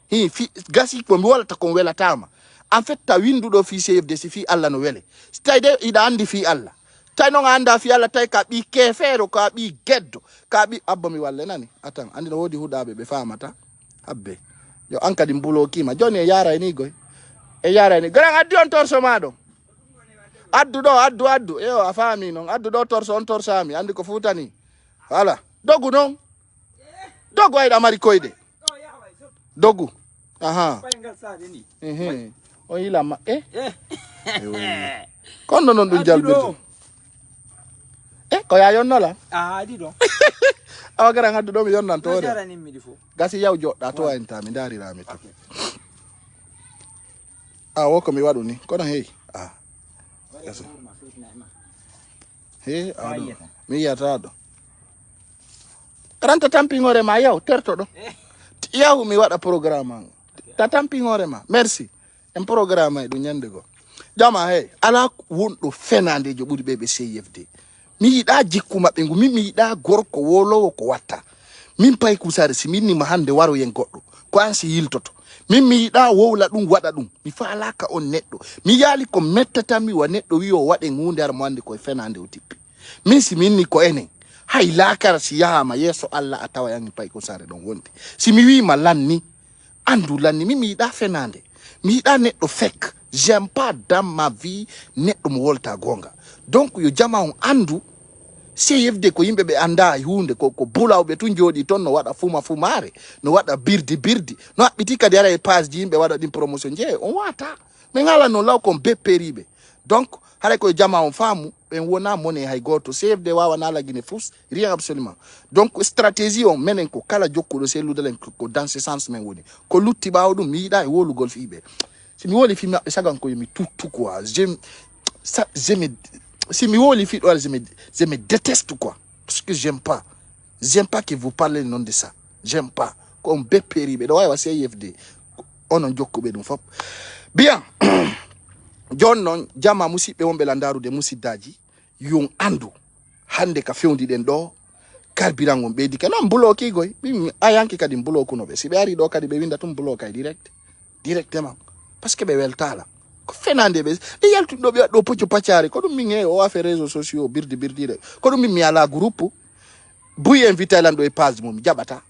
Speaker 1: fi gasi ko mi wolata kon welatama en fait ta winduɗo fi seyefde si fi Allah no wele si tawi de hiɗa andi fi Allah tawi noon anda fi Allah tawi ka ɓi kefeero ka ɓi geddo ka ɓi abba mi walle nani atan andi no wodi huɗaɓe ɓe famata habbe yo an kadi mbulokima joni e yara ni goy e yara ni gran addi on torso maɗo addu ɗo addu yo a faami noon addu ɗo torso on torsami andi ko futani voilà dogu noon dogu ayɗa mari koyɗe dogu aha on yilama kono noon ɗum jalbirde ko ya yonnola
Speaker 2: di ɗo
Speaker 1: awa gara addu ɗo mi yonnantore gasi yaw joɗɗa to wayntami darirami to wo ko mi waɗu ni kono hey he mi yiyata ɗo ranta tampingore ma yaw terto ɗo yaw mi waɗa programme ta tampingore ma merci en programme ay ɗum ñande go jama hey ala wonɗo fenandejo ɓuri ɓe CFD mi yiɗa jikku maɓɓe ngu min mi yiɗa gorko wolowo ko watta min pay kusare si min nima hande waro yen goɗɗo ko an si yiltoto min mi yiɗa wowla ɗum waɗa ɗum mi falaka on neɗɗo mi yaali ko mettatami wa neɗɗo wi o waɗe hunde ar mo andi koye fenande o tippi min si min ni ko enen hay lakara si yahama yeeso Allah a tawa yangi pay kusare ɗon wonde si mi wima lanni andu lanni min mi yiɗa fenande mi yiɗa neɗɗo fek j'aime pas dans ma vie neɗɗo mo wolta gonga donc yo jama on andu CFD ko yimɓe ɓe anda hunde ko bulawɓe tun jooɗi toon no waɗa fumare no waɗa birdi no haɓɓiti kadi ara e page ji yimɓe waɗa ɗin promotion je on wata min ala no law kon bepperiɓe donc haɗa koye jama on faamu ɓen wona mone hay goto CFD wawana lagine fus rien absolument donc stratégie on menen ko kala jokkuɗo selludalen ko dans ce sens men woni ko lutti ɓawa ɗum mi yiɗa e wolugol fiɓe si mi woli fi maɓɓe sagan ko yomi tuttu quoi si mi woli fi ɗo je me déteste quoi parce que j'aime pas que vous parlez non de ça j'aime pas ko on bepperiɓe ɗo wawa CFD onon jokkuɓe ɗum fop bien jon noon jama musidɓe wonɓe landarude musiddaji yon andu hande ka fewdiɗen ɗo carburant on ɓeydike noon blokigoy a yanki kadi blokunoɓe si ɓe ari ɗo kadi ɓe winda tum blokay directement parce que ɓe weltala ko fenande ɓe ɗe yaltuɗo ɓe waɗɗo pocco paccari ko ɗum min he o wafe réseaux sociaux birdiɗe ko ɗum min mi ala groupe buy invité lan ɗo e page mum mi jaɓata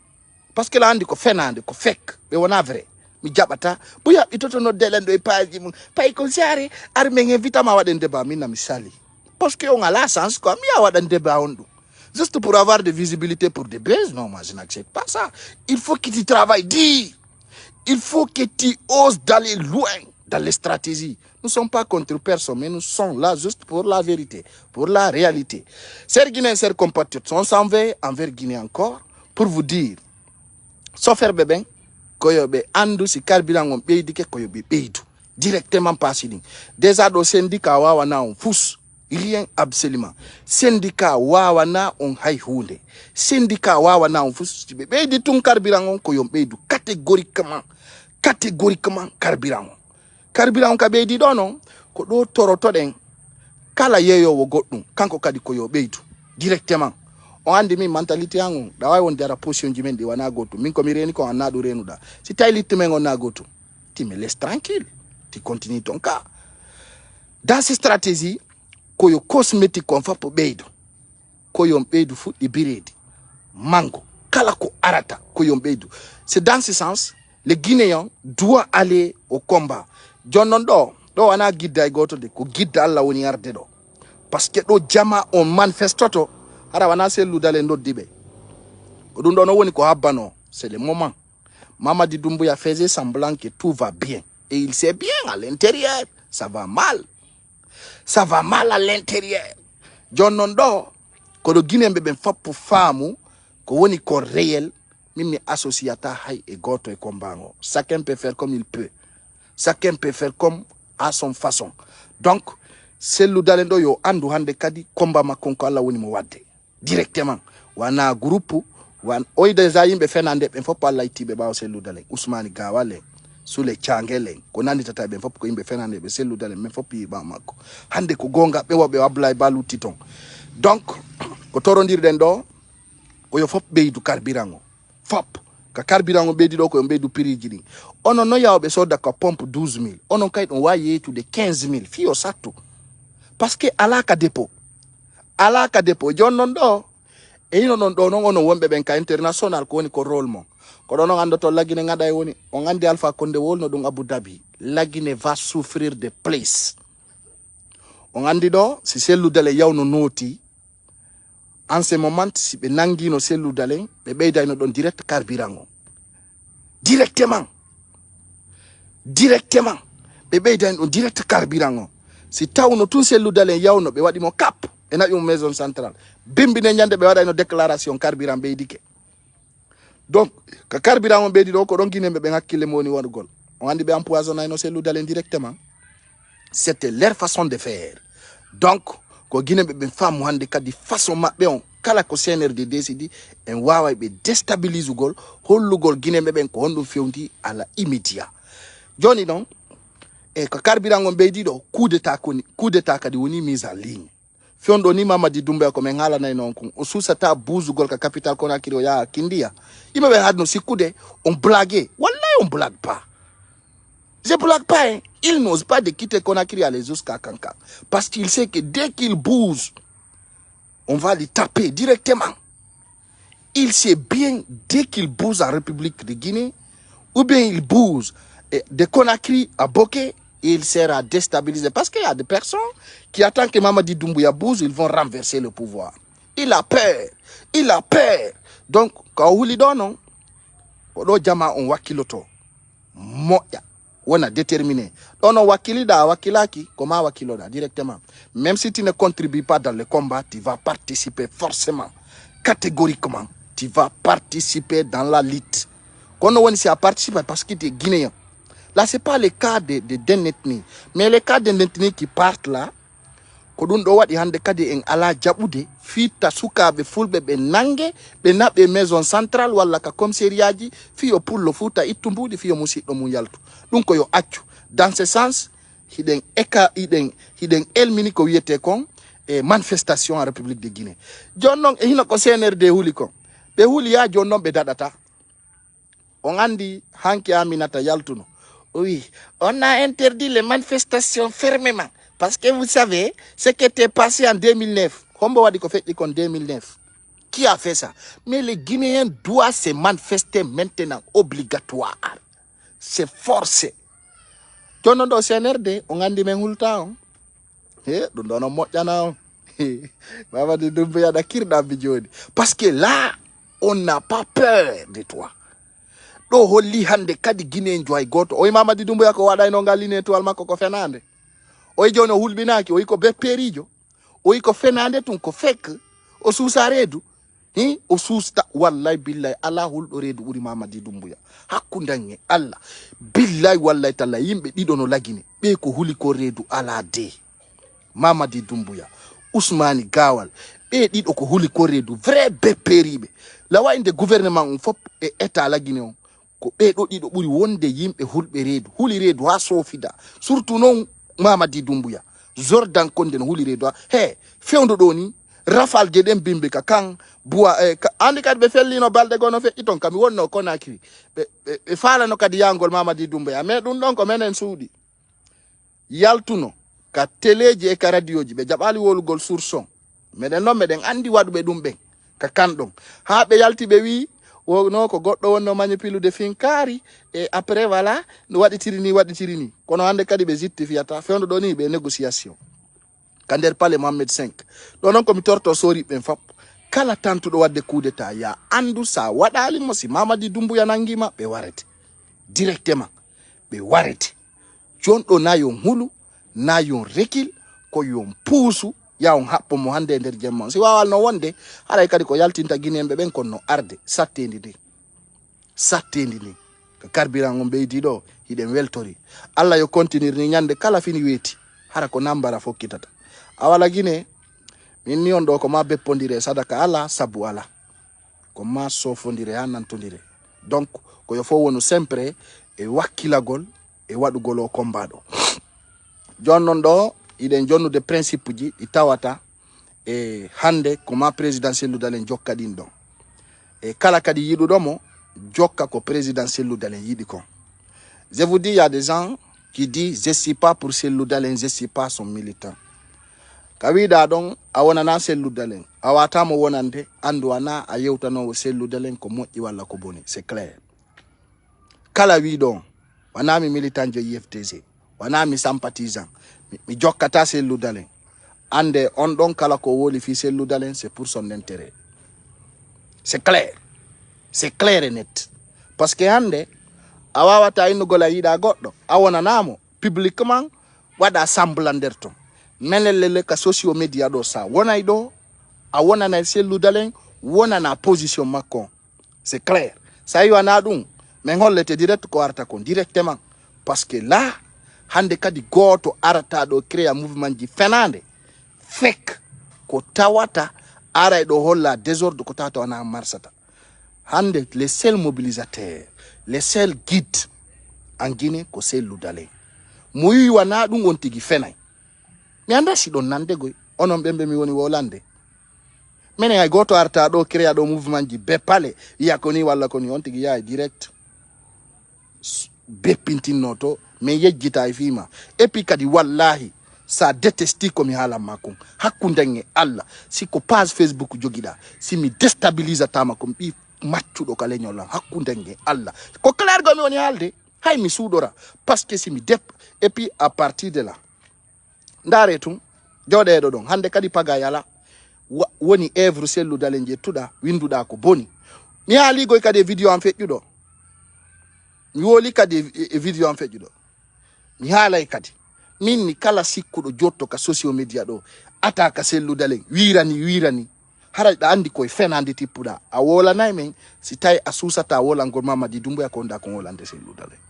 Speaker 1: par ce que la andi ko fenande ko fek ɓe wona vrai mi jaɓata buy haɓɓitoto nodde len ɗo e page mum pay ko sare ar min invita ma waɗen débat minna mi sali parce que on ala sens quoi mi ya waɗan débat on ɗum juste pour avoir de visibilité pour des buzz non moi je n'accepte pas ça il faut que tu travailles dur il faut que tu oses d'aller loin dans les stratégies. Nous ne sommes pas contre personne, mais nous sommes là juste pour la vérité, pour la réalité. Chers Guinéens, chers compatriotes, on s'en va envers Guinée encore pour vous dire, sauf faire bébé, koyobe andu si carburant on beydike koyobe beydu directement passing. Déjà do syndicat wawana on fous, rien absolument. Syndicat wawana on hay hunde. Syndicat wawana on fous, beydi tun carburant on koyom beydu catégoriquement carburant. Carburant ka ɓeydi ɗo non ko ɗo torotoɗen kala yeeyowo goɗɗum kanko kadi ko yo ɓeydu directement on andi min mentalité an on ɗa wawi wonde ara position ji men ɗi wana gotum min komi reni ko anna ɗo renuɗa si tawi litte men on na gotum ti me laisse tranquille ti continue ton cas dans ces stratégies koyo cosmétique on fappo ɓeydu koyon ɓeydu fuɗɗi biredi mango kala ko arata ko yombedu. C'est dans ce sens les Guinéens doivent aller au combat. Jonon do wana gidda goto de ko gidda Allah woni arde do. Parce que do jama on manifestoto ara wana selu dale ndo dibe. Dum do no woni ko habano, c'est le moment. Mamadi Doumbouya faisait semblant que tout va bien et il sait bien à l'intérieur, ça va mal. Ça va mal à l'intérieur. Jonon do ko do Guinée be fop pour famu ko woni ko réel. Mimi associata hay et goto et kombango. Chacun peut faire comme il peut. Chacun peut faire comme à son façon. Donc, c'est le dalendo yo andu hande kadi komba makonko alla woni mo wadde. Directement. Wana groupe wan oyde zayimbe fenande ben fop alla itibe bawo c'est le dalen. Ousmane Gawale sule changele ko nandi tata ben fop ko yimbe fenande be c'est le dalen men fop yi ba makko. Hande ko gonga be wobe wablay balu titon. Donc, ko torondirden do ko yo fop beydu carburant fop ka carburant be di do ko be du prix jini ono no yaw be soda ka pompe 12000 ono kay on waye to de 15000 fi o satto parce que alaka dépôt jonnon do e ino non do non ono wombe ben ka international ko woni ko rôle mon ko do no ando to lagine ngada e woni on andi Alpha Condé wolno dum Abu Dhabi lagine va souffrir de place on andi do si selu dele yawno noti en ce moment si be nangino selu dale be beydayno don direct carburant directement be beydayno direct carburant si tawno tun selu dale yawno be wadi mo cap e na maison centrale bimbine nyande be wadayno déclaration carburant beydike donc ka carburant beydi do ko don Guinéen be hakkille moni wonugol on andi be empoisonnayno selu dale directement. C'était leur façon de faire. Donc ko Guinée be femme hande kadi façon mabbe on kala ko CNRD décidi en wawa be déstabilise gol hollugol Guinée be ko hondo fewndi ala immédiat. Joni non e ko carburant on beydi do coup d'état kadi woni mise en ligne. Fiondo ni Mamadi Doumbouya ko men hala nay non ko o susata bouzugol ka capital Conakry o ya kindia. Ibe be hadno sikude on blague. Wallahi on blague pas. Je blague pas, hein. Il n'ose pas de quitter Conakry à les jusqu'à Kanka. Parce qu'il sait que dès qu'il bouge, on va les taper directement. Il sait bien, dès qu'il bouge en République de Guinée, ou bien il bouge de Conakry à Boké, il sera déstabilisé. Parce qu'il y a des personnes qui attendent que Mamadi Doumbouya bouge, ils vont renverser le pouvoir. Il a peur. Il a peur. Donc, quand on lui donne, on wakiloto. Moya. On a déterminé. On a wakilaki, comment wakiloda directement. Même si tu ne contribues pas dans le combat, tu vas participer forcément. Catégoriquement, tu vas participer dans la lutte. Quand on a participé parce que tu es guinéen. Là, ce n'est pas le cas d'une ethnie. Mais le cas d'une ethnie qui partent là, kodun do wadi hande kadi en ala jabude fita sukabe fulbe be nange be nabe maison centrale wala ka commissariaji fi o pullo futa itumbudi fi o musiddo mu yaltu dum ko yo accu dans ce sens hiden elmini ko wiete kon e manifestation en République de Guinée jonnon e hino ko CNRD huli kon be huli ya jonnon be dadata on andi hanki Aminata yaltuno oui on a interdit les manifestations fermement. Parce que vous savez, ce qui était passé en 2009, en 2009, qui a fait ça? Mais les Guinéens doivent se manifester maintenant, obligatoire. C'est forcé. Jono do CNRD, on a dit men hulta. Dono mojana. Mamadi Doumbouya da kirda bijodi. Parce que là, on n'a pas peur de toi. Do holi hande kadi Guinéen joy goto. Oy Mamadi Doumbouya ko wada ino ngaline to almako ko fenande. Oy jono hulbinaki oy ko be perijo oy ko fenande tun ko fek o susa redu o susta wallahi billahi ala huldo redu uri Mamadi Doumbouya hakkundange Allah billahi wallahi talla yimbe dido no lagine be ko huli ko redu ala de Mamadi Doumbouya Ousmane Gawal be dido ko huli ko redu vrai be peribe la wa inde gouvernement fop e état lagine on ko be do dido buri wonde yimbe hulbe redu huli redu ha sofida surtout non Mamadi Doumbouya Jordan Condé no hulire do he fewndo do ni rafal je dem bimbe ka kan bua andi kadi be fellino balde gono fe iton kam wonno Conakry be faala no kadi yangol Mamadi Doumbouya mais dum don ko menen suudi yaltuno ka teleji e ka radioji be jabali wolugol sur son meden no meden andi wadu be dum be ka kandon ha be yalti be wi no ko goddo wonno manipude finkari e après voilà no waditiri ni kono hande kadi be zitti fiata fewndo do ni be négociation kander pale Mohammed 5 do non ko mi torto sori ben fap kala tantudo wadde coup d'état ya andu sa wadali mo si Mamadi Doumbouya nangima be warete directement be warete jondo na yon hulu na yon rekil ko yon puusu ya on happo mo hande nder jemma si wawal no wonde haray kadi ko yaltinta guinéembe ben konno arde sattendi ni ka carburant on beydi do hiden weltori Allah yo continuer ni nyande kala fini weti hara ko nambara fokkitata awala Guinée min ni on do ko ma beppondire sadaka ala sabu ala ko ma sofondire hanantondire donc ko yo fo wonu sempre e wakkilagol e wadugol o kombado jonnon do iden jonnude principe ji itawata e hande ko ma présidentiel dalen jokka din don e kala kadi yidudo mo jokka ko présidentiel dalen yidi kon. Je vous dis, il y a des gens qui disent je suis pas pour Cellou Dalein, je suis pas son militant. Kawida don awona na Cellou Dalein awata mo wonande andu ana ayewta no Cellou Dalein ko moji wala ko boni, c'est clair. Kala wi don wana mi militant je IFTZ wana mi sympathisant mi jokkata Cellou Dalein ande on don kala ko woli fi Cellou Dalein c'est pour son intérêt. C'est clair et net parce que ande awawata ino gola yida goddo awona namo publiquement wada semblander ton menelele ka social media do sa wona ido awona na Cellou Dalein wona na position makon. C'est clair sa yo na dum men hollete direct ko arta kon directement parce que là hande kadi goto arata do créer mouvement ji fenande fek ko tawata ara do holla désordre ko tawata na marsata hande les seuls mobilisateurs les seuls guides en Guinée ko Cellou Dalein muyi wana dum on tigi fenay mi anda si don nande goy onon bembe mi woni wolande menen ay goto arta do créer do mouvement ji be pale yakoni walla koni on tigi yaay direct be pintinoto me yejjita e fima et puis kadi wallahi sa détesti ko mi hala makon hakkundenge Allah si ko page Facebook jogida si mi déstabilise tama ko bi maccudo kala nyola hakkundenge Allah ko clair go mi woni halde hay mi sudora parce que si mi dep et puis à partir de là ndare tum jode do don hande kadi paga yala woni evre Cellou Dalein je tuda winduda ko boni mi hali go kadi video am fejjudo mi woli kadi video am fejjudo mi halay kadi min ni kala sikkudo jotto ka social media do ataka Cellou Dalein wirani haray da andi koy fenande tippuda a wola nay men si tay asusata wola ngol Mamadi Doumbouya ko nda ko wolande Cellou Dalein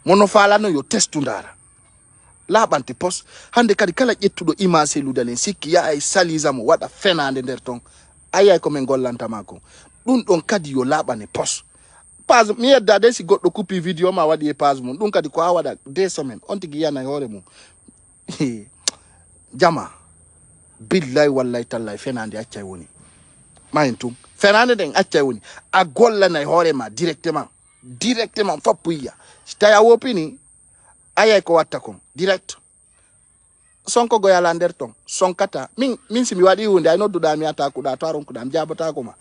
Speaker 1: mono falano yo testu ndara labante pos hande kadi kala ƴettudo ima Cellou Dalein sikki ya ay salisamo wada fenande nder ton ayay ko men gollanta mako dum don kadi yo labane pos page mi yedda de si goddo coupi video ma wadi e page mum dum kadi ko a wada 2 semaines on tigi yana hore mum jama billahi wallahi tallahi fenande accay woni mayentum fenande den accay woni a gollana hore ma directement foppuya taya wopini ayay ko watta kon direct sonko go yala nder ton sonkata min simi wadi hunde ay nodduda mi ata kuda to aron kuda mi jabata ko ma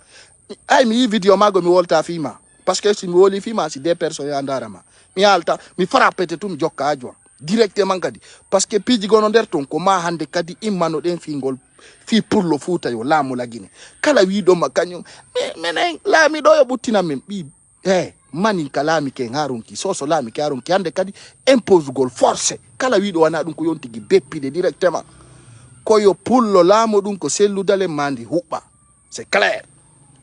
Speaker 1: ay mi video mago mi wolta fima parce que si mi woli fima si 2 personnes yandarama mi alta mi frappete tum jokka ajwa directement kadi parce que piji gono nder ton ko ma hande kadi immano den fingol fi pullo futa yo lamu la Guinée kala wi do makanyum menen lami do yo buttina men bi mani kalami ke harunki soso lami ke harunki hande kadi impose gol force kala wi do wana dum ko yontigi beppide directement ko yo pullo lamu dum ko Cellou Dalein mandi hubba c'est clair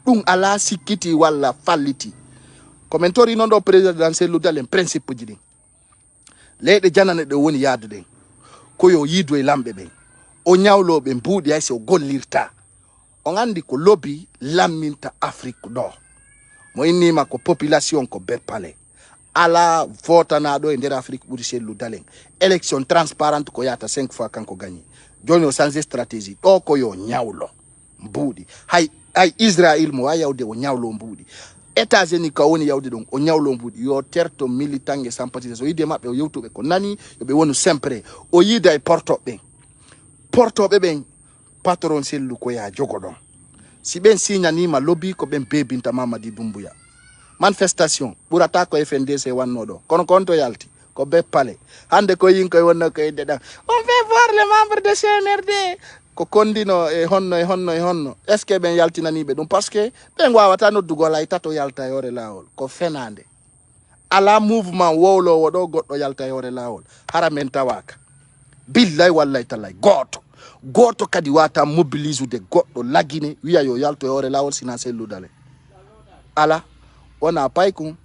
Speaker 1: dum ala sikiti walla falliti commentori non do président Cellou Dalein principe jidi leede janane de woni yaade den ko yo yido e lambe ben o nyawlobe mbuudi ay so gollirta on andi ko lobby laminta Afrique do mo innima ko population ko berpale ala vota na do e nder Afrique buri Cellou Dalein élection transparente ko yata 5 fois kanko gagné joni o changer stratégie do ko yo nyawlo mbuudi hay Israël mo yawde o nyawlo mbuudi États-Unis ka woni yawde don o nyawlo mbuudi yo terto militant e sympathisant so yide mabbe o yewtube ko nani yo be wonu sempre o yida e portobe ben patron Cellou ko ya jogo don si ben signanima lobby ko ben bebinta Mamadi Doumbouya manifestation ɓurata ko FNDC wannoɗo kono konto yalti ko be pale hande ko yin koye wonno koye deɗa on fait voir les membres de CNRD ko kondino e honno est ce que ɓen yaltinaniɓe ɗum par ce que ɓen wawata noddugol ay tato yalta e hoore lawol ko fenade ala mouvement wowlowo ɗo goɗɗo yalta e hoore lawol hara men tawaka billay wallay tallay goto kadi wata mobilise ude goɗɗo lagine wiya yo yalto e hoore lawol sina selludale ala wona paykun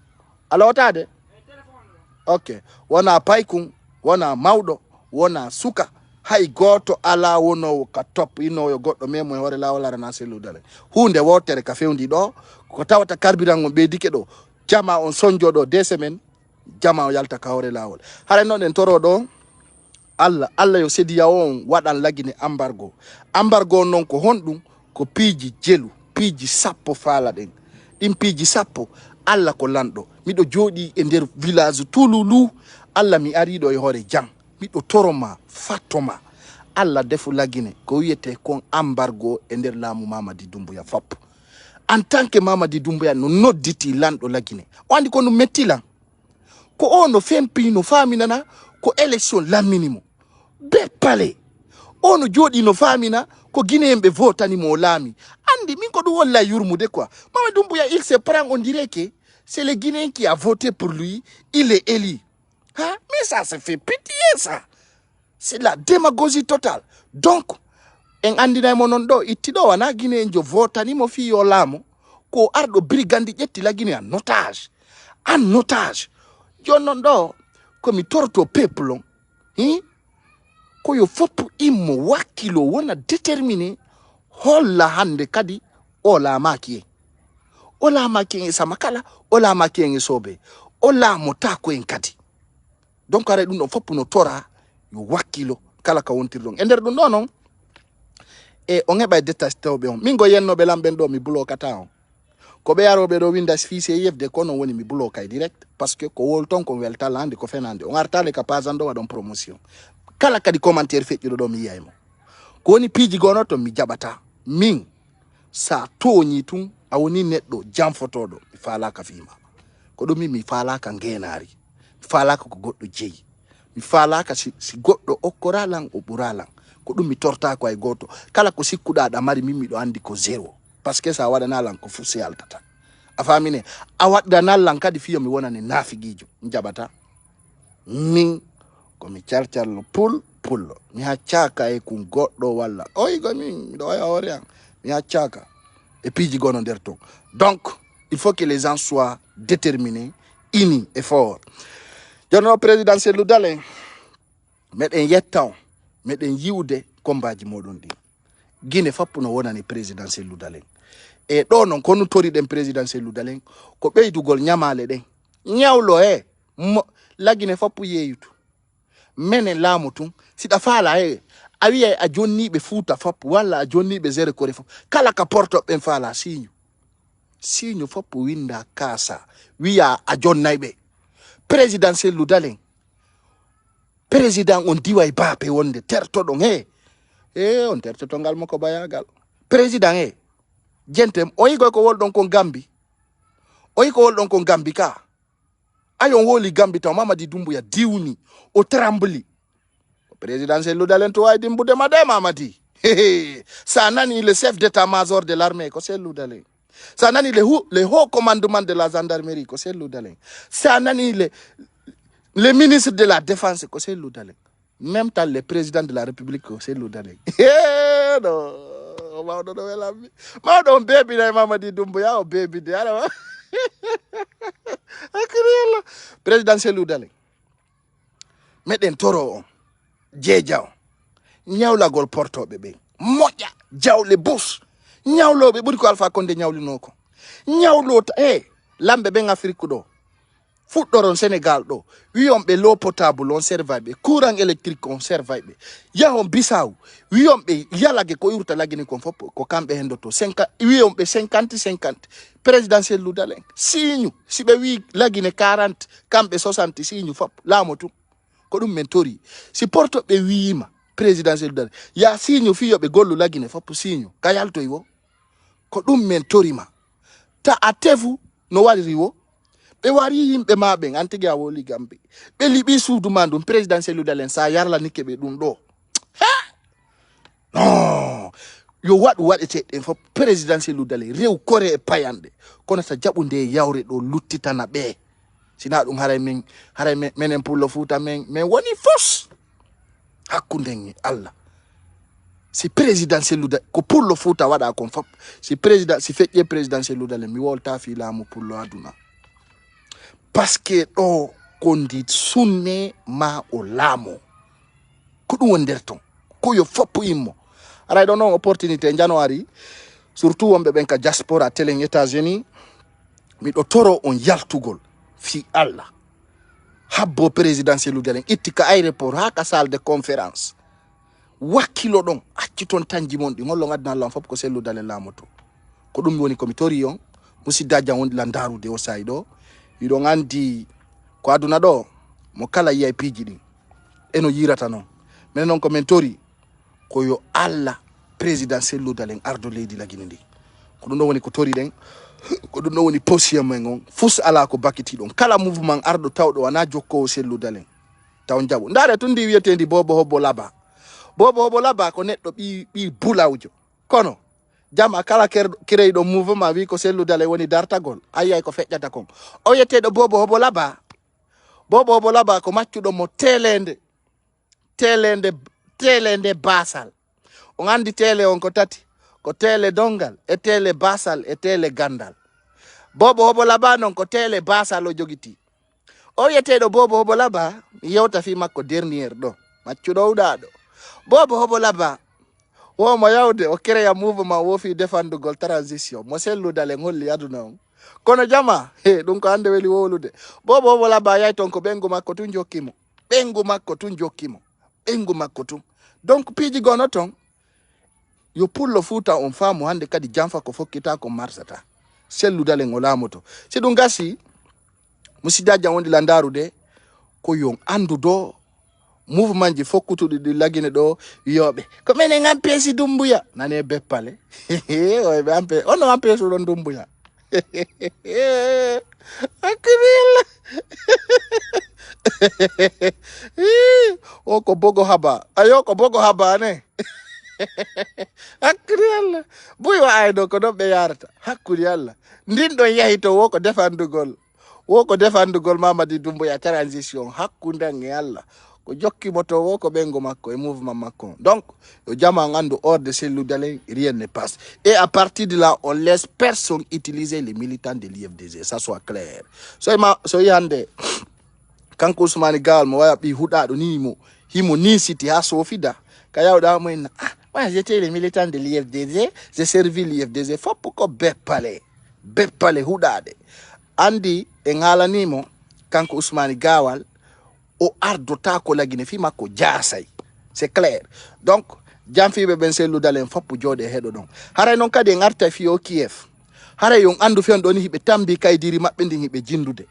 Speaker 1: ala wotade ok wona paykun wona mawɗo wona suka hay goto ala wonowo ka top inoyo goɗɗo memo e hoore lawol arana selludale hunde wotere ka fewndi ɗo ko tawata carburant on ɓeydike ɗo jama on sonjo ɗo 2 semaines jama o yalta ka hoore lawol haray noon en toro ɗo Allah yo sediya on waɗan lagine embargo noon ko honɗum ko piiji jelu piiji sappo faala ɗen ɗin piiji sappo Allah ko lanɗo miɗo jooɗi e nder village Tululu Allah mi ariɗo e hoore jang miɗo toroma fattoma Allah defu lagine ko wiyete kon embargo e nder laamu Mamadi Doumbouya foppo en tant que Mamadi Doumbouya no nodditi lanɗo lagine o andi ko no mettilan ko o no fempi no faminana ko élection lamminimo be pale o no jooɗi no famina ko guinéen ɓe votanimo o laami andi min ko ɗum walla yurmude quoi Mamadi Doumbouya il se prend on dirait que c'est le Guinéen qui a voté pour lui il est élu hein? Mais ça se fait pitié ça c'est la démagogie totale donc en andinaymo noon ɗo ittiɗo wana guinéen jo votanimo fi yo laamo ko arɗo brigandi ƴetti la Guinée en otage joni noon ɗo komi torto peuple on koyo fopp immo wakkilo wona déterminé holla hande kadi o laamaki en e sama kala o laamaki en e sobe o laamotako en kadi donc aray ɗum ɗon fopp no tora yo wakkilo kala ka wontirɗon e nder ɗum ɗo noon e on heɓa e détache tewɓe on min go yennoɓe lamɓen ɗo mi blokata on ko ɓe yaroɓe ɗo winda fichier yefde ko non woni mi blokay direct parce que ko wol ton ko weltala hande ko fenande on artale ka pasan ɗo waɗon promotion kala kadi commentaire feƴƴuɗo ɗo mi yiyaymo ko woni piiji gono to mi jaɓata min sa toñi tun a woni neɗɗo janfotoɗo mi falaka fima ko ɗum mi falaka ngenari mi falaka ko goɗɗo jeeyi mi falaka si goɗɗo okkoralan o ɓuralan ko ɗum mi tortako ay goto kala ko sikkuɗa ɗamari min miɗo andi ko zéro parce que sa waɗanalan ko fuf se yaltata a famine a waɗanallan kadi fiyo mi wonani nafigijo mi jaɓata min komi carcarlo pullo mi haccaka e kun goɗɗo walla oyigo min miɗo oya hoore an mi haccaka e piiji gono nder ton donc il faut que les gens soient déterminés unis et forts jonno président Cellou Dalein meɗen yetta on meɗen yiwde combat ji moɗon ɗi Guinée fappu no wonani président Cellou Dalein e ɗo noon kono toriɗen président Cellou Dalein ko ɓeydugol ñamale ɗen ñawlo la Guinée fappu yeeyutu menen laamu tun siɗa faala a wiya a jonniɓe Fuuta foppo walla a jonniɓe Zere Kore foppo kala ka portoɓen faala signe foppo winda kaasa wiya a jonnayɓe président Cellou Dalein président on diway baape wonde tertoɗon on tertotongal makko bayagal président jentem o yigoy ko wolɗon kon Gambi o yi ko wolɗon kon Gambi ka ayon woli Gambi taw Mamadi Doumbouya diwni o trembli président Cellou Dalein to wawi dimbude made Mamadi sa nani le chef d'état-major de l'armée ko Cellou Dalein sa nani le haut commandement de la gendarmerie ko Cellou Dalein sa nani le ministre de la défense ko Cellou Dalein même temps le président de la république ko Cellou Dalein no mawɗo ɗo welammi mawɗo on beebinay Mamadi Doumbouya o beebide aɗa akiriyalla président Cellou Dalein meɗen toro on jeeja on ñawlagol portoɓe ɓen moƴƴa jawle bus ñawloɓe ɓuri ko Alpha Condé ñawlino ko ñawlota lamɓe ɓen Afrique ɗo fuɗɗoron Sénégal ɗo wiyon ɓe l'eau potable on servay ɓe courant électrique on servay ɓe yahon Bissau wiyon ɓe yalage ko iwrta lagini kon fof ko kamɓe hendoto wiyon ɓe 50-50 président Cellou Dalein signe si ɓe wi lagine 40 kamɓe 60 signe fop laamo tum ko ɗum men tori si portoɓe wiyima président Cellou Dalein ya signe fiyoɓe gollu lagine fop signe ka yaltoy wo ko ɗum men torima ta a tefu no waɗi riwo ɓe wari yimɓe maɓe an tigi a woli gambe ɓe liɓi suudu ma ɗum présidentiel udalen sa yarlanike ɓe ɗum ɗo non yo waɗu waɗeteɗen fof présidentiel udalen rew kore e payanɗe kono sa jaɓu nde yawre ɗo luttitana ɓe sina ɗum haray menen pullo fuuta men woni fos hakkunden e Allah si présidentiel luda ko pullo fuuta waɗa kon fof si feƴƴe présidentiel udalen mi wolta fi laamu pullo aduna parce que ɗo kondi sunne ma o laamo ko ɗum woni nder ton ko yo foppo immo aray ɗo noon opportunité january surtout wonɓe ɓen ka diaspora télé États-Unis miɗo toro on yaltugol fi Allah habbo présidentiel udalen itti ka aéroport ha ka salle de conférence wakkilo ɗon acci toon tanji mon ɗi hollo adna Allah fof ko selludalen laamoto ko ɗum woni komi tori on musiddaji am wonɗi la ndarude o sayi ɗo yiɗon andi ko aduna ɗo mo kala yiyaypiji ɗin eno yirata noon minen noon komin tori ko yo Allah président selludalen ardo leydi lagini ndi ko ɗum ɗo woni ko tori ɗen ko ɗum ɗo woni position men on fus ala ko bakiti ɗon kala mouvement ardo tawɗo wana jokkowo selludalen taw jaɓu ndaare tun ndi wiyetendi bobo hobbo laba ko neɗɗo ɓi bulawjo kono jama kala kireyɗo mouvement wi ko selludalen woni dartagol ayyay ko feƴƴata kon o yeteɗo bobo hobo laba ko maccuɗo mo telende basal on andi tele on ko tati ko tele dongal e tele basal e tele gandal bobo hobo laba non ko tele basal o jogiti o yeteɗo bobo hobo laba mi yewta fi makko dernier ɗo maccuɗo uɗaɗo bobo hobo laba womo yawde o créa mouvement wofi defandugol transition mo selludalen holli aduna on kono jama ɗum ko hande weli wolude bobo hobo laba yay ton ko ɓengu makko tun jokkimo ɓengu makko tun donc piiji gono ton yo pullo fuuta on faamu hande kadi janfa ko fokkita ko marsata selludalen o laamoto si ɗum gasi musiddaji am wonɗi la ndarude ko yon andu do mouvement ji fokkutuɗi ɗi lagine ɗo yoɓe ko minen an peesi dumbuya nane beppale oyɓe ampe ono an peesuɗon dumbuya akkirilla o ko bogo haba ayo ko bogo haba ne hakkude Allah buy wa ay ɗo ko ɗon ɓe yarata hakkude Allah ndin ɗon yahi to wo ko defandugol Mamadi Doumbouya transition hakkudan e Allah ko jokkimo to wo ko ɓengo makko e mouvement makko donc yo jama andu hors de selludalen rien ne passe et à partir de là on laisse personne utiliser les militants de l'IFDG, ça soit clair so yande kanko Ousmane Gawal mo waya ɓi huɗaɗo ni himo ni city ha sofida ka yawɗa mo en moi j'étais les militants de l'IFDG, j'ai servi l'IFDG foppo ko beppale huɗaɗe andi en haalanimo kanko Ousmane Gawal o ardota ko lagine fi makko jaasay c'est clair donc jamfiɓe ɓen selludalen foppo jooɗe heɗo ɗon haray noon kadi en arta fi o Kiev haray yon andu fen ɗon hiɓe tambi kaydiri maɓɓe ndin hiɓe jindude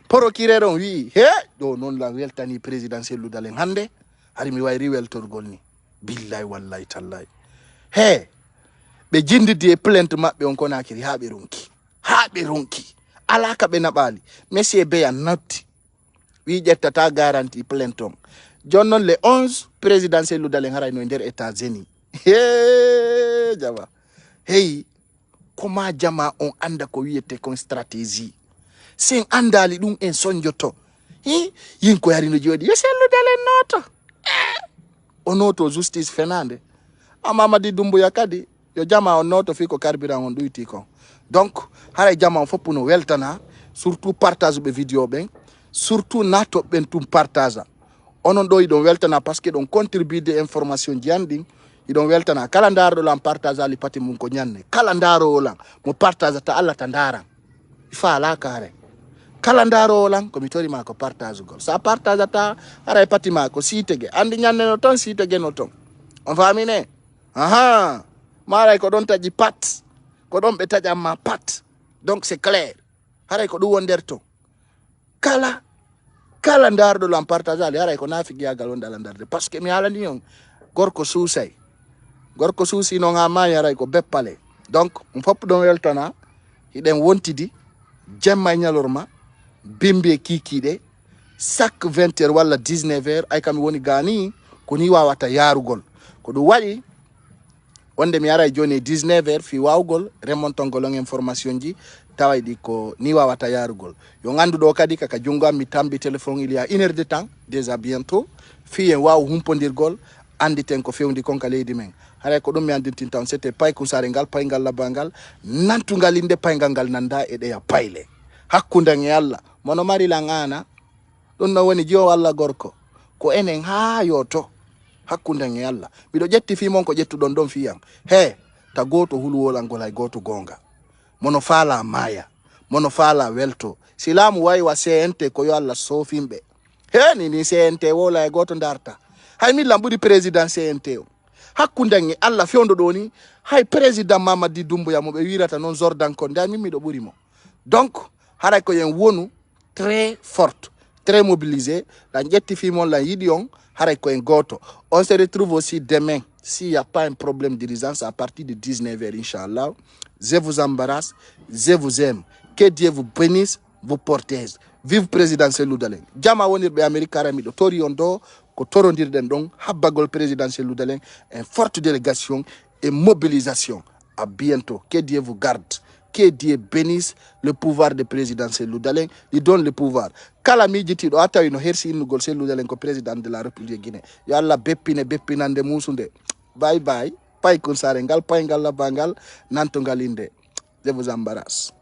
Speaker 1: procureur on wi he ɗo noon la weltani président selludalen hande hari mi wayri weltorgol ni billahi wallahi tallahi he ɓe jindidi e plainte maɓɓe on konakiri ha ɓe ronki ala ka ɓe naɓali monsieur Beya notti wi ƴettata garantie plainte on jonnon le 11 président selludalen haray no nder États-Unis he jama hey koma jama on anda ko wiyete kon stratégie sen andali ɗum en soñjoto yin ko yari no jooɗi yo selludalen noto o noto justice fenande Mamadi Doumbouya kadi yo jama on noto fi ko carburant on ɗuyti kon donc haray jama on foppu no weltana surtout partage ɓe vidéo ɓen surtout nato ɓen tum partage onon ɗo iɗon weltana par ce que ɗon contribue de information ji an ɗin iɗon weltana kala ndaroɗo lan partage ali pati mum ko ñanne kala ndarowo lan mo partage ta Allah ta ndaran fa ala kare kala ndarowo lan komi torima ko partage gol sa partage ta haray pati ma ko sitege andi ñanne no ton sitege no ton on famine aha maray ko ɗon taƴi pat ko ɗon ɓe taƴanma pat donc c'est clair haray ko ɗum won nder ton kala ndarɗo lan partage ali haray ko nafi giyagal wonde ala ndarde par ce que mi haalani on gorko suusay gorko suusi noon ha maayi haray ko beppale donc fop don weltana hiɗen wontidi jemma ñalorma bimbe kikiɗe chaque 20h walla 19h ay kam woni gani ko ni wawata yarugol ko ɗum waɗi wonde mi ara joni 19h fi wawgol remontongol on information ji taway ɗi ko ni wawata yarugol yo ganduɗo kadi kaka jungo am mi tambi téléphone il y a 1 heure de temps déjà bientôt fi en waw humpodirgol anditen ko fewndi konka leydi men haray ko ɗum mi andintin tan c'était pay kusare ngal paygal labangal nantugal inde paygal ngal nanda e ɗeya payle hakkude e Allah mono mari la ngana ɗum no woni jiwo Allah gorko ko enen ha yoto hakkude e Allah miɗo ƴetti fi mon ko ƴettuɗon ɗon fiyam he ta goto hulwolal ngol hay goto gonga mono faala maya mono faala welto silamu wayi wa CNT ko yo Allah sofimɓe he ni CNT wola e goto darta hay min lamɓuɗi président CNT o hakkude e Allah fewndo ɗo ni hay président Mamadi Doumbouya mo ɓe wirata noon Jordan ko nda min miɗo ɓuuri mo donc haray ko yen wonu très forte très mobilisé la ƴetti fimon la yiɗi on haray ko en goto on se retrouve aussi demain s'il n'y a pas un problème d'urgence à partir de 19h inchallah je vous embrasse je vous aime que Dieu vous bénisse vous protège vive président Cellou Dalein jama wonirɓe Amérique ara miɗo tori on do ko torondirɗen ɗon habbagol président Cellou Dalein une forte délégation et mobilisation à bientôt que Dieu vous garde que Dieu bénisse le pouvoir de président Cellou Dalein lui donne le pouvoir kala mijitiɗo a tawi no hersi innugol Cellou Dalein ko président de la République Guinée yo Allah beppinande musude bye bye pay kun sare ngal paygal labangal nantogal inde je vous embarrasse.